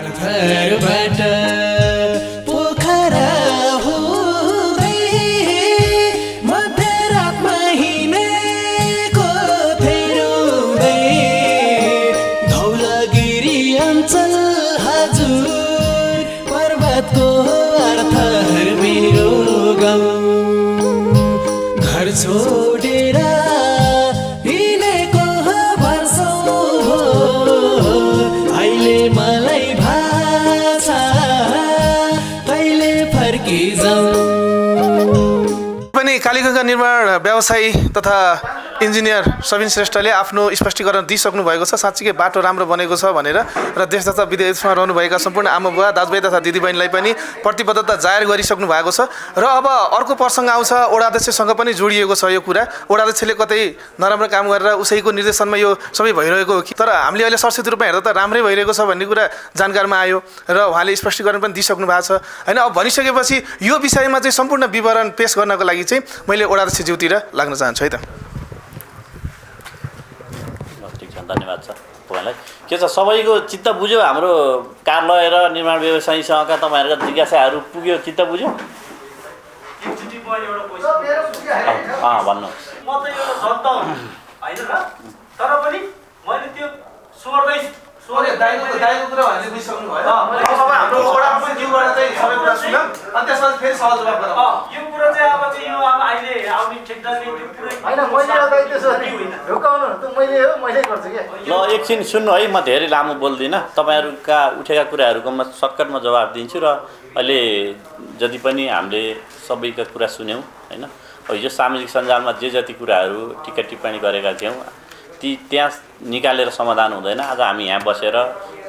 घरबाट पोखरा हुँदै मध्यरातमा हिँडेको फेरुँदै धौलागिरी अञ्चल हजुर पर्वतको अर्थहर मेरो गाउँ घर छोडेर हिँडेको वर्षौँ हो अहिले मलाई भाषा कहिले फर्किजाउँ। पनि कालीगङ्गा निर्माण व्यवसायी तथा इन्जिनियर सबिन श्रेष्ठले आफ्नो स्पष्टीकरण दिइसक्नु भएको छ। साँच्चीकै बाटो राम्रो बनेको छ भनेर र देश तथा विदेशमा रहनुभएका सम्पूर्ण आमा बुवा दाजुभाइ तथा दिदीबहिनीलाई पनि प्रतिबद्धता जाहेर गरिसक्नु भएको छ। र अब अर्को प्रसङ्ग आउँछ, वडाध्यक्षसँग पनि जोडिएको छ यो कुरा। वडाध्यक्षले कतै नराम्रो काम गरेर उसैको निर्देशनमा यो सबै भइरहेको हो कि, तर हामीले अहिले सरस्वती रूपमा हेर्दा त राम्रै भइरहेको छ भन्ने कुरा जानकारमा आयो र उहाँले स्पष्टीकरण पनि दिइसक्नु भएको छ होइन। अब भनिसकेपछि यो विषयमा चाहिँ सम्पूर्ण विवरण पेश गर्नको लागि चाहिँ मैले वडाध्यक्षज्यूतिर लाग्न चाहन्छु है त। धन्यवाद छ तपाईँलाई। के छ सबैको चित्त बुझ्यो? हाम्रो कार्यालय र निर्माण व्यवसायीसँगका तपाईँहरूका जिज्ञासाहरू पुग्यो, चित्त बुझ्यो? भन्नु म त एउटा जनता हुँ होइन र, तर पनि मैले त्यो दाइको कुरा हामीले बुझिसक्नु भयो। अब हाम्रो वडाध्यक्षज्यूबाट चाहिँ सबै कुरा सुन्यौँ अनि त्यसपछि फेरि सवाल जवाफ गरौँ। यो कुरा चाहिँ अब चाहिँ यो अब अहिले आउने ठेकदारले त्यो पुरै होइन मैले एउटा त्यसो ढुकाउनु त मैले गर्छु के। ल एकछिन सुन्नु है, म धेरै लामो बोल्दिनँ। तपाईँहरूका उठेका कुराहरूको म सर्टकटमा जवाब दिन्छु र अहिले जति पनि हामीले सबैका कुरा सुन्यौँ होइन। हिजो सामाजिक सञ्जालमा जे जति कुराहरू टिका टिप्पणी गरेका थियौँ ती त्यहाँ निकालेर समाधान हुँदैन। आज हामी यहाँ बसेर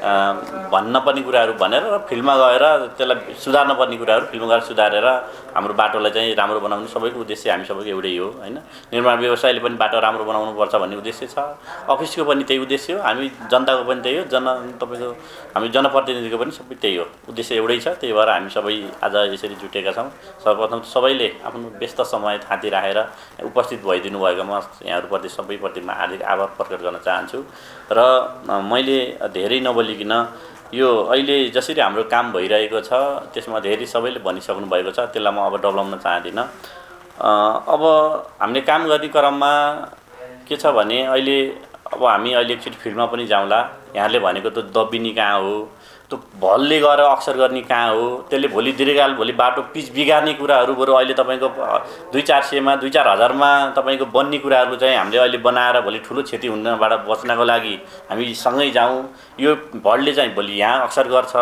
भन्न पर्ने कुराहरू भनेर र फिल्डमा गएर त्यसलाई सुधार्न पर्ने कुराहरू फिल्डमा गएर सुधारेर हाम्रो बाटोलाई चाहिँ राम्रो बनाउने सबैको उद्देश्य हामी सबैको एउटै हो होइन। निर्माण व्यवसायले पनि बाटो राम्रो बनाउनुपर्छ भन्ने उद्देश्य छ, अफिसको पनि त्यही उद्देश्य हो, हामी जनताको पनि त्यही हो, तपाईँको हामी जनप्रतिनिधिको पनि सबै त्यही हो, उद्देश्य एउटै छ। त्यही भएर हामी सबै आज यसरी जुटेका छौँ। सर्वप्रथम सबैले आफ्नो व्यस्त समय थाँती राखेर उपस्थित भइदिनु भएकोमा यहाँहरूप्रति सबैप्रति म हार्दिक आभार प्रकट गर्न चाहन्छु। र मैले धेरै नबोलिकन यो अहिले जसरी हाम्रो काम भइरहेको छ त्यसमा धेरै सबैले भनिसक्नु भएको छ, त्यसलाई म अब डब्लाउन चाहदिनँ। अब हामीले काम गर्ने क्रममा के छ भने अहिले अब हामी अहिले एकचोटि फिल्डमा पनि जाउँला। यहाँले भनेको त दबिनी कहाँ हो, त्यो भलले गएर अक्सर गर्ने कहाँ हो, त्यसले भोलि दीर्घकाल भोलि बाटो पिच बिगार्ने कुराहरू बरु अहिले तपाईँको 2-400मा 2-4 हजारमा तपाईँको बन्ने कुराहरू चाहिँ हामीले अहिले बनाएर भोलि ठुलो क्षति हुनबाट बच्नको लागि हामी सँगै जाउँ। यो भलले चाहिँ भोलि यहाँ अक्सर गर्छ,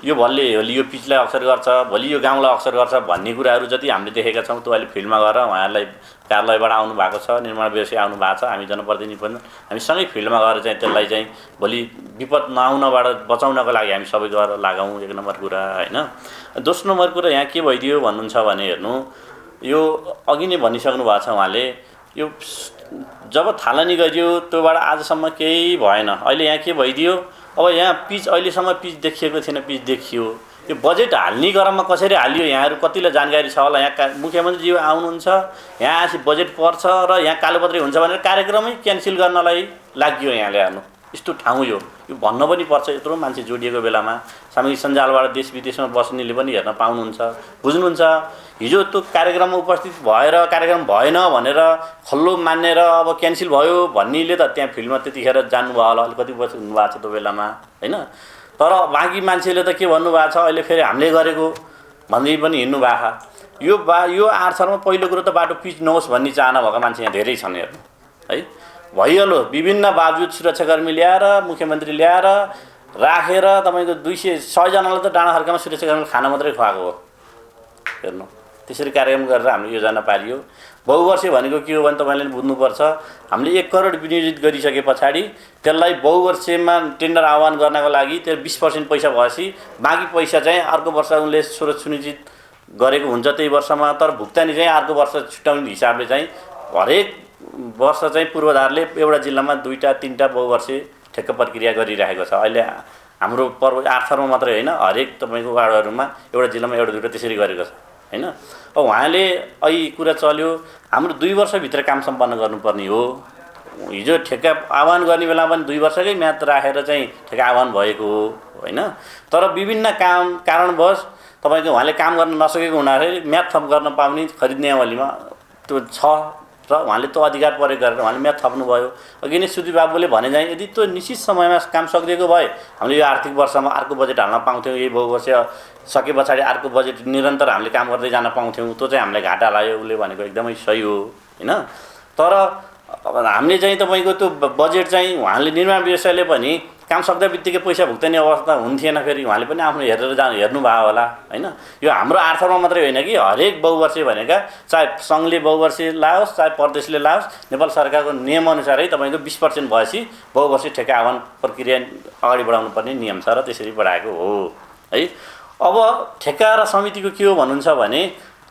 यो भलले भोलि यो पिचलाई अक्सर गर्छ, भोलि यो गाउँलाई अक्सर गर्छ भन्ने कुराहरू जति हामीले देखेका छौँ त्यो अहिले फिल्डमा गएर उहाँहरूलाई कार्यालयबाट आउनु भएको छ, निर्माण व्यवसाय आउनु भएको छ, हामी जनप्रतिनिधि पनि हामी सँगै फिल्डमा गएर चाहिँ त्यसलाई चाहिँ भोलि विपद नआउनबाट बचाउनको लागि हामी सबै गएर लगाउँ। एक नम्बर कुरा होइन। दोस्रो नम्बर कुरा यहाँ के भइदियो भन्नुहुन्छ भने हेर्नु, यो अघि नै भनिसक्नु भएको छ उहाँले, यो जब थालनी गरियो त्योबाट आजसम्म केही भएन। अहिले यहाँ के भइदियो, अब यहाँ पिच अहिलेसम्म पिच देखिएको थिएन, पिच देखियो। यो बजेट हाल्ने क्रममा कसरी हालियो यहाँहरू कतिलाई जानकारी छ होला? यहाँ मुख्यमन्त्रीज्यू आउनुहुन्छ, यहाँ आएपछि बजेट पर्छ र यहाँ कालोपत्री हुन्छ भनेर कार्यक्रमै क्यान्सल गर्नलाई लाग्यो यहाँले हेर्नु। यस्तो ठाउँ यो भन्न पनि पर्छ। यत्रो मान्छे जोडिएको बेलामा सामाजिक सञ्जालबाट देश विदेशमा बस्नेले पनि हेर्न पाउनुहुन्छ, बुझ्नुहुन्छ। हिजो त्यो कार्यक्रममा उपस्थित भएर कार्यक्रम भएन भनेर खल्लो मानेर अब क्यान्सल भयो भन्नेले त त्यहाँ फिल्डमा त्यतिखेर जानुभयो होला, अलिकति हुनुभएको छ त्यो बेलामा होइन। तर बाँकी मान्छेले त के भन्नुभएको छ, अहिले फेरि हामीले गरेको भन्दै पनि हिँड्नु भएको। यो 8 सालमा पहिलो कुरो त बाटो पिच नहोस् भन्ने चाहना भएका मान्छे यहाँ धेरै छन् हेर्नु है। भइहाल्यो विभिन्न बावजुद सुरक्षाकर्मी ल्याएर मुख्यमन्त्री ल्याएर राखेर तपाईँको 200-100 जनालाई त डाँडा खर्कामा सुरक्षाकर्मीले खाना मात्रै खुवाएको हो हेर्नु। त्यसरी कार्यक्रम गरेर हामीले योजना पारियो। बहुवर्षीय भनेको के हो भने तपाईँले बुझ्नुपर्छ, हामीले 1 करोड विनियोजित गरिसके पछाडि त्यसलाई बहुवर्षीयमा टेन्डर आह्वान गर्नको लागि त्यो 20% पैसा भएपछि बाँकी पैसा चाहिँ अर्को वर्ष उनले स्रोत सुनिश्चित गरेको हुन्छ त्यही वर्षमा। तर भुक्तानी चाहिँ अर्को वर्ष छुट्याउने हिसाबले चाहिँ हरेक वर्ष चाहिँ पूर्वाधारले एउटा जिल्लामा 2-3 बहुवर्षीय ठेक्का प्रक्रिया गरिरहेको छ। अहिले हाम्रो पर्व 8 सालमा मात्रै होइन, हरेक तपाईँको वार्डहरूमा एउटा जिल्लामा एउटा दुईवटा त्यसरी गरेको छ होइन। अब उहाँले अहिले कुरा चल्यो हाम्रो 2 वर्षभित्र काम सम्पन्न गर्नुपर्ने हो हिजो ठेक्का आह्वान गर्ने बेला पनि 2 वर्षकै म्याद राखेर चाहिँ ठेक्का आह्वान भएको हो होइन। तर विभिन्न कारणवश तपाईँको उहाँले काम गर्न नसकेको हुनाले म्याद थप गर्न पाउने खरिद नियमावलीमा त्यो छ र उहाँले त्यो अधिकार प्रयोग गरेर उहाँले म्याद थप्नुभयो। अघि नै सुदीप बाबुले भने चाहिँ यदि त्यो निश्चित समयमा काम सकिदिएको भए हामीले यो आर्थिक वर्षमा अर्को बजेट हाल्न पाउँथ्यौँ, यही बहुवर्ष सके पछाडि अर्को बजेट निरन्तर हामीले काम गर्दै जान पाउँथ्यौँ। त्यो चाहिँ हामीलाई घाटा लाग्यो, उसले भनेको एकदमै सही हो होइन। तर अब हामीले चाहिँ तपाईँको त्यो बजेट चाहिँ उहाँले निर्माण व्यवसायले पनि काम सक्दा बित्तिकै पैसा भुक्तानी अवस्था हुन्थेन, फेरि उहाँले पनि आफ्नो हेरेर हेर्नुभयो होला होइन। यो हाम्रो आर्थरमा मात्रै होइन कि हरेक बहुवर्षीय भनेका चाहे सङ्घले बहुवर्षीय लाओस् चाहे प्रदेशले लाओस्, नेपाल सरकारको नियमअनुसारै तपाईँको 20% भएपछि बहुवर्षीय ठेक्का आह्वान प्रक्रिया अगाडि बढाउनु पर्ने नियम छ र त्यसरी बढाएको हो है। अब ठेक्का र समितिको के हो भन्नुहुन्छ भने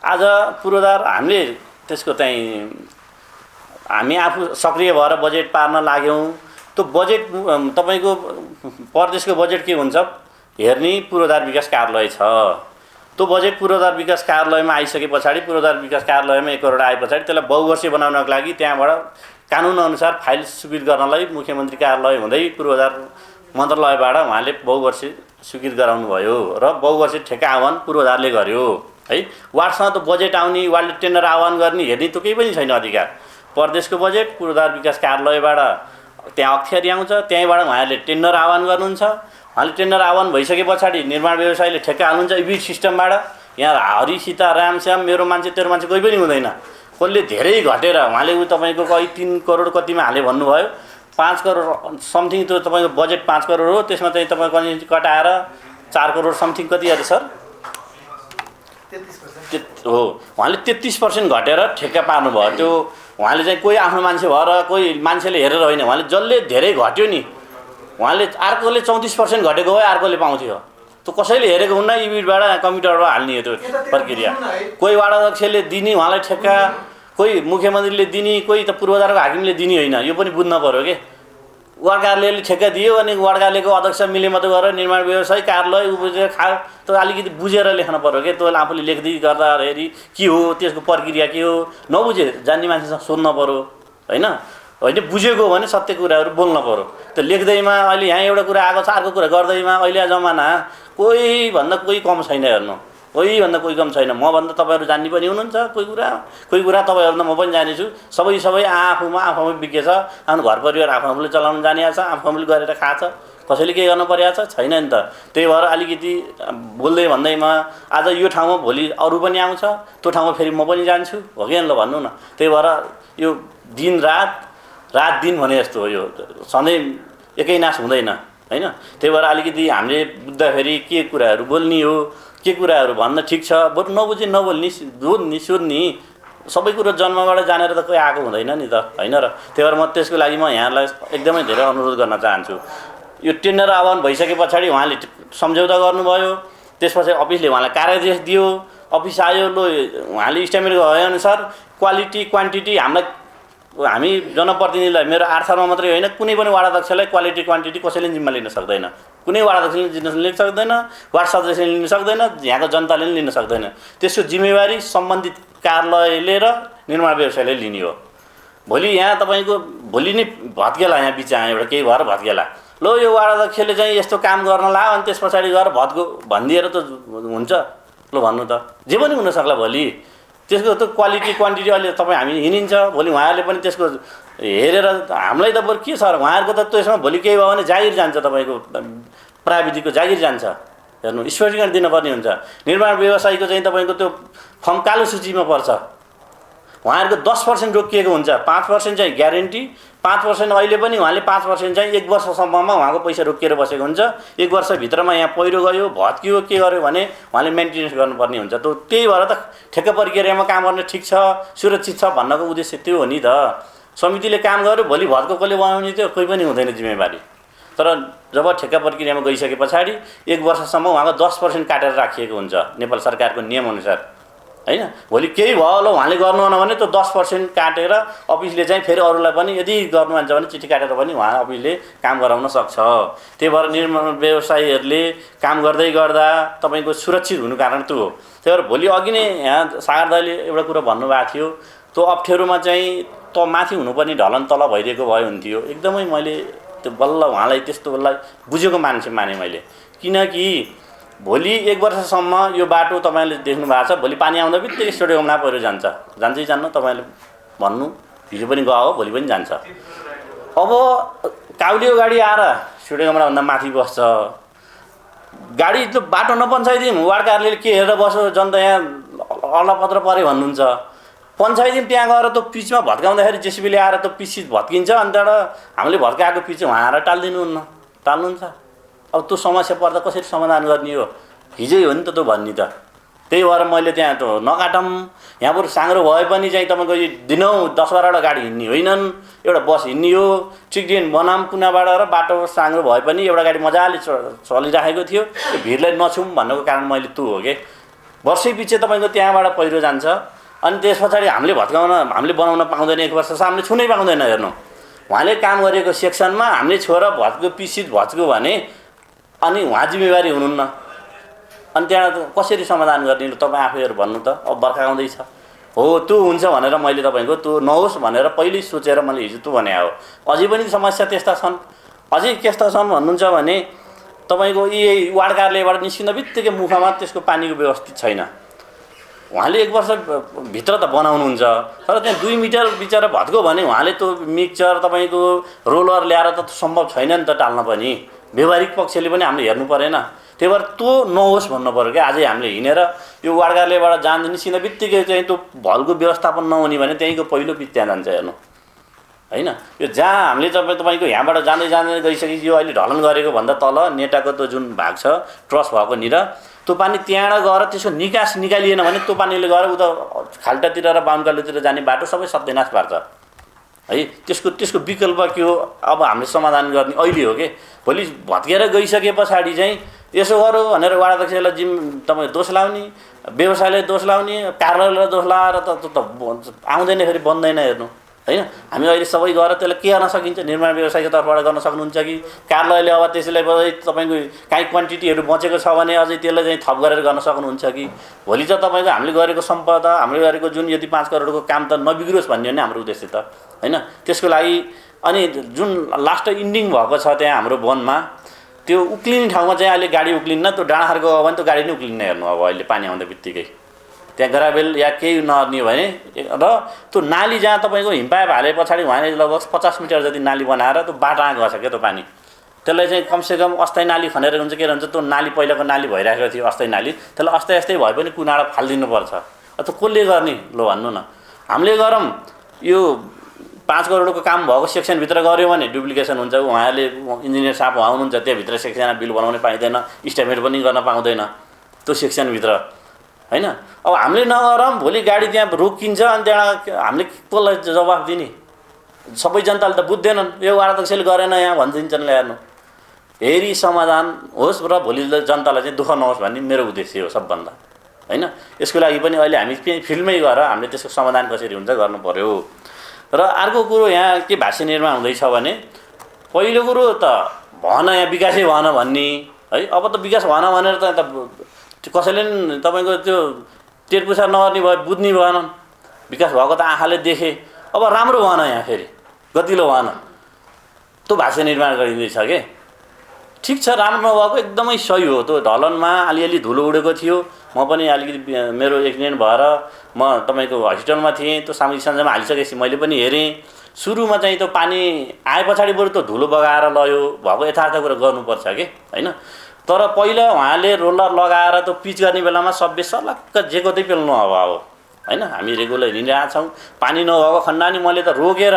आज पूर्वाधार हामीले त्यसको चाहिँ हामी आफू सक्रिय भएर बजेट पार्न लाग्यौँ। त्यो बजेट तपाईँको प्रदेशको बजेट के हुन्छ हेर्ने पूर्वाधार विकास कार्यालय छ। त्यो बजेट पूर्वाधार विकास कार्यालयमा आइसके पछाडि पूर्वाधार विकास कार्यालयमा 1 करोड आए पछाडि त्यसलाई बहुवर्षीय बनाउनको लागि त्यहाँबाट कानुनअनुसार फाइल स्वीकृत गर्नलाई मुख्यमन्त्री कार्यालय हुँदै पूर्वाधार मन्त्रालयबाट उहाँले बहुवर्षीय स्वीकृत गराउनु भयो र बहुवर्षीय ठेक्का आह्वान पूर्वाधारले गर्यो है। वार्डसँग त बजेट आउने, वार्डले टेन्डर आह्वान गर्ने हेर्ने त्यो केही पनि छैन अधिकार। प्रदेशको बजेट पूर्वाधार विकास कार्यालयबाट त्यहाँ अख्तियारी आउँछ, त्यहीँबाट उहाँहरूले टेन्डर आह्वान गर्नुहुन्छ। उहाँले टेन्डर आह्वान भइसके पछाडि निर्माण व्यवसायले ठेक्का हाल्नुहुन्छ इबिड सिस्टमबाट। यहाँ हरि सीता रामश्याम मेरो मान्छे तेरो मान्छे कोही पनि हुँदैन। कसले धेरै घटेर उहाँले तपाईँको कहीँ 3 करोड कतिमा हाले भन्नुभयो, 5 करोड समथिङ त्यो तपाईँको बजेट 5 करोड हो, त्यसमा चाहिँ तपाईँको कटाएर 4 करोड समथिङ कति अरे सर 33% हो। उहाँले 33% घटेर ठेक्का पार्नुभयो। त्यो उहाँले चाहिँ कोही आफ्नो मान्छे भएर कोही मान्छेले हेरेर होइन, उहाँले जसले धेरै घट्यो नि उहाँले अर्कोले 34% घटेको भए अर्कोले पाउँथ्यो। त्यो कसैले हेरेको हुन्न, इबिडबाट कम्प्युटरबाट हाल्ने हो त्यो प्रक्रिया। कोही वार्ड अध्यक्षले दिने उहाँलाई ठेक्का, कोही मुख्यमन्त्रीले दिने, कोही त पूर्वाधारको हाकिमले दिने होइन। यो पनि बुझ्न पऱ्यो कि वार्ड कार्यालयले ठेक्का दियो अनि वार्ड कार्यालयको अध्यक्ष मिलेमतो गरेर निर्माण व्यवसाय कार्यालय बुझेर खायो। त्यो अलिकति बुझेर लेख्न पऱ्यो कि त्यो आफूले लेख्दै गर्दाखेरि के हो त्यसको प्रक्रिया के हो नबुझे जान्ने मान्छेसँग सोध्न पऱ्यो होइन। होइन बुझेको हो भने सत्य कुराहरू बोल्न पऱ्यो। त्यो लेख्दैमा अहिले यहाँ एउटा कुरा आएको छ, अर्को कुरा गर्दैमा अहिले जमाना कोही भन्दा कोही कम छैन हेर्नु, कोही भन्दा कोही कम छैन। मभन्दा तपाईँहरू जान्ने पनि हुनुहुन्छ कोही कुरा तपाईँहरूभन्दा म पनि जानेछु। सबै आफूमा विज्ञ छ, आफ्नो घर परिवार आफूले चलाउनु जाने छ, आफूले गरेर खाछ, कसैले के गर्नु परिरहेको छ छैन नि त। त्यही भएर अलिकति बोल्दै भन्दैमा आज यो ठाउँमा भोलि अरू पनि आउँछ, त्यो ठाउँमा फेरि म पनि जान्छु हो कि ल भन्नु न। त्यही भएर यो दिन रात दिन भने जस्तो हो, यो सधैँ एकै नाश हुँदैन होइन। त्यही भएर अलिकति हामीले बुझ्दाखेरि के कुराहरू बोल्ने हो के कुराहरू भन्न ठिक छ, बरु नबुझे नबोल्ने, बुझ्ने सोध्ने, सबै कुरो जन्मबाट जानेर त कोही आएको हुँदैन नि त होइन र। त्यही भएर म त्यसको लागि म यहाँलाई एकदमै धेरै अनुरोध गर्न चाहन्छु। यो टेन्डर आह्वान भइसके पछाडि उहाँले सम्झौता गर्नुभयो, त्यसपछि अफिसले उहाँलाई कार्यादेश दियो, अफिस आयो, लो उहाँले इस्टिमेट भएअनुसार क्वालिटी क्वान्टिटी हामी जनप्रतिनिधिलाई मेरो आर्थरमा मात्रै होइन कुनै पनि वार्ड अध्यक्षलाई क्वालिटी क्वान्टिटी कसैले जिम्मा लिन सक्दैन, कुनै वार्ड अध्यक्षले लिन सक्दैन, वार्ड सदस्यले लिन सक्दैन, यहाँको जनताले पनि लिन सक्दैन। त्यसको जिम्मेवारी सम्बन्धित कार्यालयले र निर्माण व्यवसायले लिने हो। भोलि यहाँ तपाईँको भोलि नै भत्केला, यहाँ बिचमा एउटा केही भएर भत्केला, लो यो वार्ड अध्यक्षले चाहिँ यस्तो काम गर्न ला अनि त्यस पछाडि गएर भनिदिएर त हुन्छ लो भन्नु त जे पनि हुनसक्ला। भोलि त्यसको त क्वालिटी क्वान्टिटी अहिले तपाईँ हामी हिँडिन्छ, भोलि उहाँहरूले पनि त्यसको हेरेर हामीलाई त बरु के छ र उहाँहरूको त त्यसमा भोलि केही भयो भने जागिर जान्छ, तपाईँको प्राविधिकको जागिर जान्छ हेर्नु, स्पष्टीकरण दिनुपर्ने हुन्छ। निर्माण व्यवसायीको चाहिँ तपाईँको त्यो फर्म कालो सूचीमा पर्छ, उहाँहरूको 10% रोकिएको हुन्छ, 5% चाहिँ ग्यारेन्टी, 5% अहिले पनि उहाँले 5% चाहिँ 1 वर्षसम्ममा उहाँको पैसा रोकिएर बसेको हुन्छ। 1 वर्षभित्रमा यहाँ पहिरो गयो भत्कियो के गर्यो भने उहाँले मेन्टेनेन्स गर्नुपर्ने हुन्छ। त्यही भएर त ठेक्का प्रक्रियामा काम गर्ने ठिक छ, सुरक्षित छ भन्नको उद्देश्य त्यो हो नि त। समितिले काम गर्यो, भोलि भत्को कसले बनाउने त्यो कोही पनि हुँदैन जिम्मेवारी। तर जब ठेक्का प्रक्रियामा गइसके पछाडि 1 वर्षसम्म उहाँको 10% काटेर राखिएको हुन्छ नेपाल सरकारको नियमअनुसार होइन। भोलि केही भयो ल उहाँले गर्नुहुन्न भने त्यो 10% काटेर अफिसले चाहिँ फेरि अरूलाई पनि यदि गर्नुहुन्छ भने चिठी काटेर पनि उहाँ अफिसले काम गराउन सक्छ। त्यही भएर निर्माण व्यवसायीहरूले काम गर्दै गर्दा तपाईँको सुरक्षित हुनु कारण त्यो हो। त्यही भएर भोलि अघि नै यहाँ सागर दाइले एउटा कुरा भन्नुभएको थियो, त्यो अप्ठ्यारोमा चाहिँ माथि हुनुपर्ने ढलन तल भइदिएको भए हुन्थ्यो एकदमै मैले त्यो बल्ल उहाँलाई त्यस्तोलाई बुझेको मान्छे माने मैले किनकि भोलि 1 वर्षसम्म यो बाटो तपाईँले देख्नु भएको छ भोलि पानी आउँदा बित्तिकै स्टेडियममा पहिरो जान्छै जान्न तपाईँले भन्नु हिजो पनि गयो भोलि पनि जान्छ अब काउलियो गाडी आएर स्टेडियममा भन्दा माथि बस्छ गाडी त्यो बाटो नपन्छाइदिउँ वार्ड कार्यालयले के हेरेर बस्यो जनता यहाँ अलपत्र परे भन्नुहुन्छ पन्छाइदिउँ त्यहाँ गएर त्यो पिचमा भत्काउँदाखेरि जेसिबीले आएर त्यो पिच भत्किन्छ अनि त्यहाँबाट हामीले भत्काएको पिच उहाँ आएर टाल्दिनुहुन्न टाल्नुहुन्छ अब त्यो समस्या पर्दा कसरी समाधान गर्ने हो हिजै हो नि त त्यो भन्ने त त्यही भएर मैले त्यहाँ त नकाटौँ यहाँ बरु साङ्ग्रो भए पनि चाहिँ तपाईँको यो दिनौँ 10-12वटा गाडी हिँड्ने होइनन् एउटा बस हिँड्ने हो चिकडिन बनाम कुनाबाट र बाटो साङ्ग्रो भए पनि एउटा गाडी मजाले चलिराखेको थियो त्यो भिडलाई नछौँ भन्नुको कारण मैले त्यो हो कि वर्षै पछि तपाईँको त्यहाँबाट पहिरो जान्छ अनि त्यस पछाडि हामीले बनाउन पाउँदैन 1 वर्षसम्म हामीले छुनै पाउँदैन हेर्नु उहाँले काम गरेको सेक्सनमा हामीले छोरा भत्को पिसित भत्को भने अनि उहाँ जिम्मेवारी हुनुहुन्न अनि त्यहाँ कसरी समाधान गर्ने तपाईँ आफैहरू भन्नु त अब बर्खा आउँदैछ हो त्यो हुन्छ भनेर मैले तपाईँको त्यो नहोस् भनेर पहिल्यै सोचेर मैले हिजो त्यो भने हो अझै पनि समस्या त्यस्ता छन् अझै कस्ता छन् भन्नुहुन्छ भने तपाईँको यी वार्ड कार्यालयबाट निस्किँदा बित्तिकै मुखमा त्यसको पानीको व्यवस्थित छैन उहाँले 1 वर्षभित्र त बनाउनुहुन्छ तर त्यहाँ 2 मिटर बिचरा भत्को भने उहाँले त्यो मिक्सचर तपाईँको रोलर ल्याएर त सम्भव छैन नि त टाल्न पनि व्यवहारिक पक्षले पनि हामीले हेर्नु परेन त्यही भएर त्यो नहोस् भन्नु पऱ्यो क्या आजै हामीले हिँडेर यो वार्ड कार्यालयबाट जान्छ निस्किँदा बित्तिकै चाहिँ त्यो भलको व्यवस्थापन नहुने भने त्यहीँको पहिलो पिच त्यहाँ जान्छ हेर्नु हैन यो जहाँ हामीले तपाईँको यहाँबाट जाँदै गइसकेपछि यो अहिले ढलन गरेको भन्दा तल नेटाको त्यो जुन भाग छ ट्रस भएको निर त्यो पानी त्यहाँबाट गएर त्यसको निकास निकालिएन भने त्यो पानीले गएर उता खाल्टातिर र बाहुनकालोतिर जाने बाटो सबै सत्यानाश पार्छ है त्यसको विकल्प के हो अब हामीले समाधान गर्ने अहिले हो कि भोलि भत्केर गइसके पछाडि चाहिँ यसो गरौँ भनेर वडा अध्यक्षलाई तपाईँ दोष लाउने व्यवसायलाई दोष लाउने कार्यालयलाई दोष लाएर त आउँदैन फेरि बन्दैन हेर्नु हैन हामी अहिले सबै गएर त्यसलाई के गर्न सकिन्छ निर्माण व्यवसायको तर्फबाट गर्न सक्नुहुन्छ कि कार्यालयले अब त्यसलाई तपाईँको काहीँ क्वान्टिटीहरू बचेको छ भने अझै त्यसलाई चाहिँ थप गरेर गर्न सक्नुहुन्छ कि भोलि चाहिँ तपाईँको हामीले गरेको सम्पदा हामीले गरेको जुन यदि 5 करोडको काम त नबिग्रोस् भन्ने हो नि हाम्रो उद्देश्य त हैन त्यसको लागि अनि जुन लास्ट इन्डिङ भएको छ त्यहाँ हाम्रो वनमा त्यो उक्लिने ठाउँमा चाहिँ अहिले गाडी उक्लिन्न त्यो डाँडाखरको हो भने त्यो गाडी नै उक्लिन्न हेर्नु अब अहिले पानी आउँदा बित्तिकै त्यहाँ ग्राभेल या केही नहर्ने भने र त्यो नाली जहाँ तपाईँको हिमपाइप हाले पछाडि उहाँले लगभग 50 मिटर जति नाली बनाएर त्यो बाटामा गछ क्या त्यो पानी त्यसलाई चाहिँ कमसेकम अस्थायी नाली खनेर हुन्छ के हुन्छ त्यो नाली पहिलाको नाली भइरहेको थियो अस्थायी नाली त्यसलाई अस्थायी भए पनि कुनाडा फालिदिनुपर्छ त्यो कसले गर्ने लो भन्नु न हामीले गरौँ यो 5 करोडको काम भएको सेक्सनभित्र गऱ्यो भने डुप्लिकेसन हुन्छ उहाँले इन्जिनियर साहब आउनुहुन्छ त्यहाँभित्र सेक्सनमा बिल बनाउनै पाइँदैन इस्टिमेट पनि गर्न पाउँदैन त्यो सेक्सनभित्र हैन अब हामीले नगरौँ भोलि गाडी त्यहाँ रोकिन्छ अनि त्यहाँ हामीले कसलाई जवाफ दिने सबै जनताले त बुझ्दैनन् यो वार्ड अध्यक्षले गरेन यहाँ भनिदिन्छन् ल्यार्नु हेरी समाधान होस् र भोलि जनतालाई चाहिँ दुःख नहोस् भन्ने मेरो उद्देश्य हो सबभन्दा हैन यसको लागि पनि अहिले हामी फिल्डमै गएर हामीले त्यसको समाधान कसरी हुन्छ गर्नु पर्यो र अर्को कुरो यहाँ के भाष्य निर्माण हुँदैछ भने पहिलो कुरो त भन यहाँ विकासै भन भन्ने है अब त विकास भन भनेर त कसैले पनि तपाईँको त्यो टेरपुसार नगर्ने भयो बुझ्ने भएन विकास भएको त आँखाले देखे अब राम्रो भएन यहाँ फेरि गतिलो भएन त्यो भाष्य निर्माण गरिँदैछ के ठिक छ राम्रो नभएको एकदमै सही हो त्यो ढलनमा अलिअलि धुलो उडेको थियो म पनि अलिकति मेरो एक्सिडेन्ट भएर म तपाईँको हस्पिटलमा थिएँ त्यो सामाजिक सञ्जालमा हालिसकेपछि मैले पनि हेरेँ सुरुमा चाहिँ त्यो पानी आए पछाडि बरु त्यो धुलो बगाएर लयो भएको यथार्थ कुरा गर्नुपर्छ कि हैन तर पहिला उहाँले रोलर लगाएर त्यो पिच गर्ने बेलामा सबै सलक्क जेको त्यही पेल्नु अब हैन हामी रेगुलर हिँडिरहेको छौँ पानी नभएको खण्ड नि मैले त रोकेर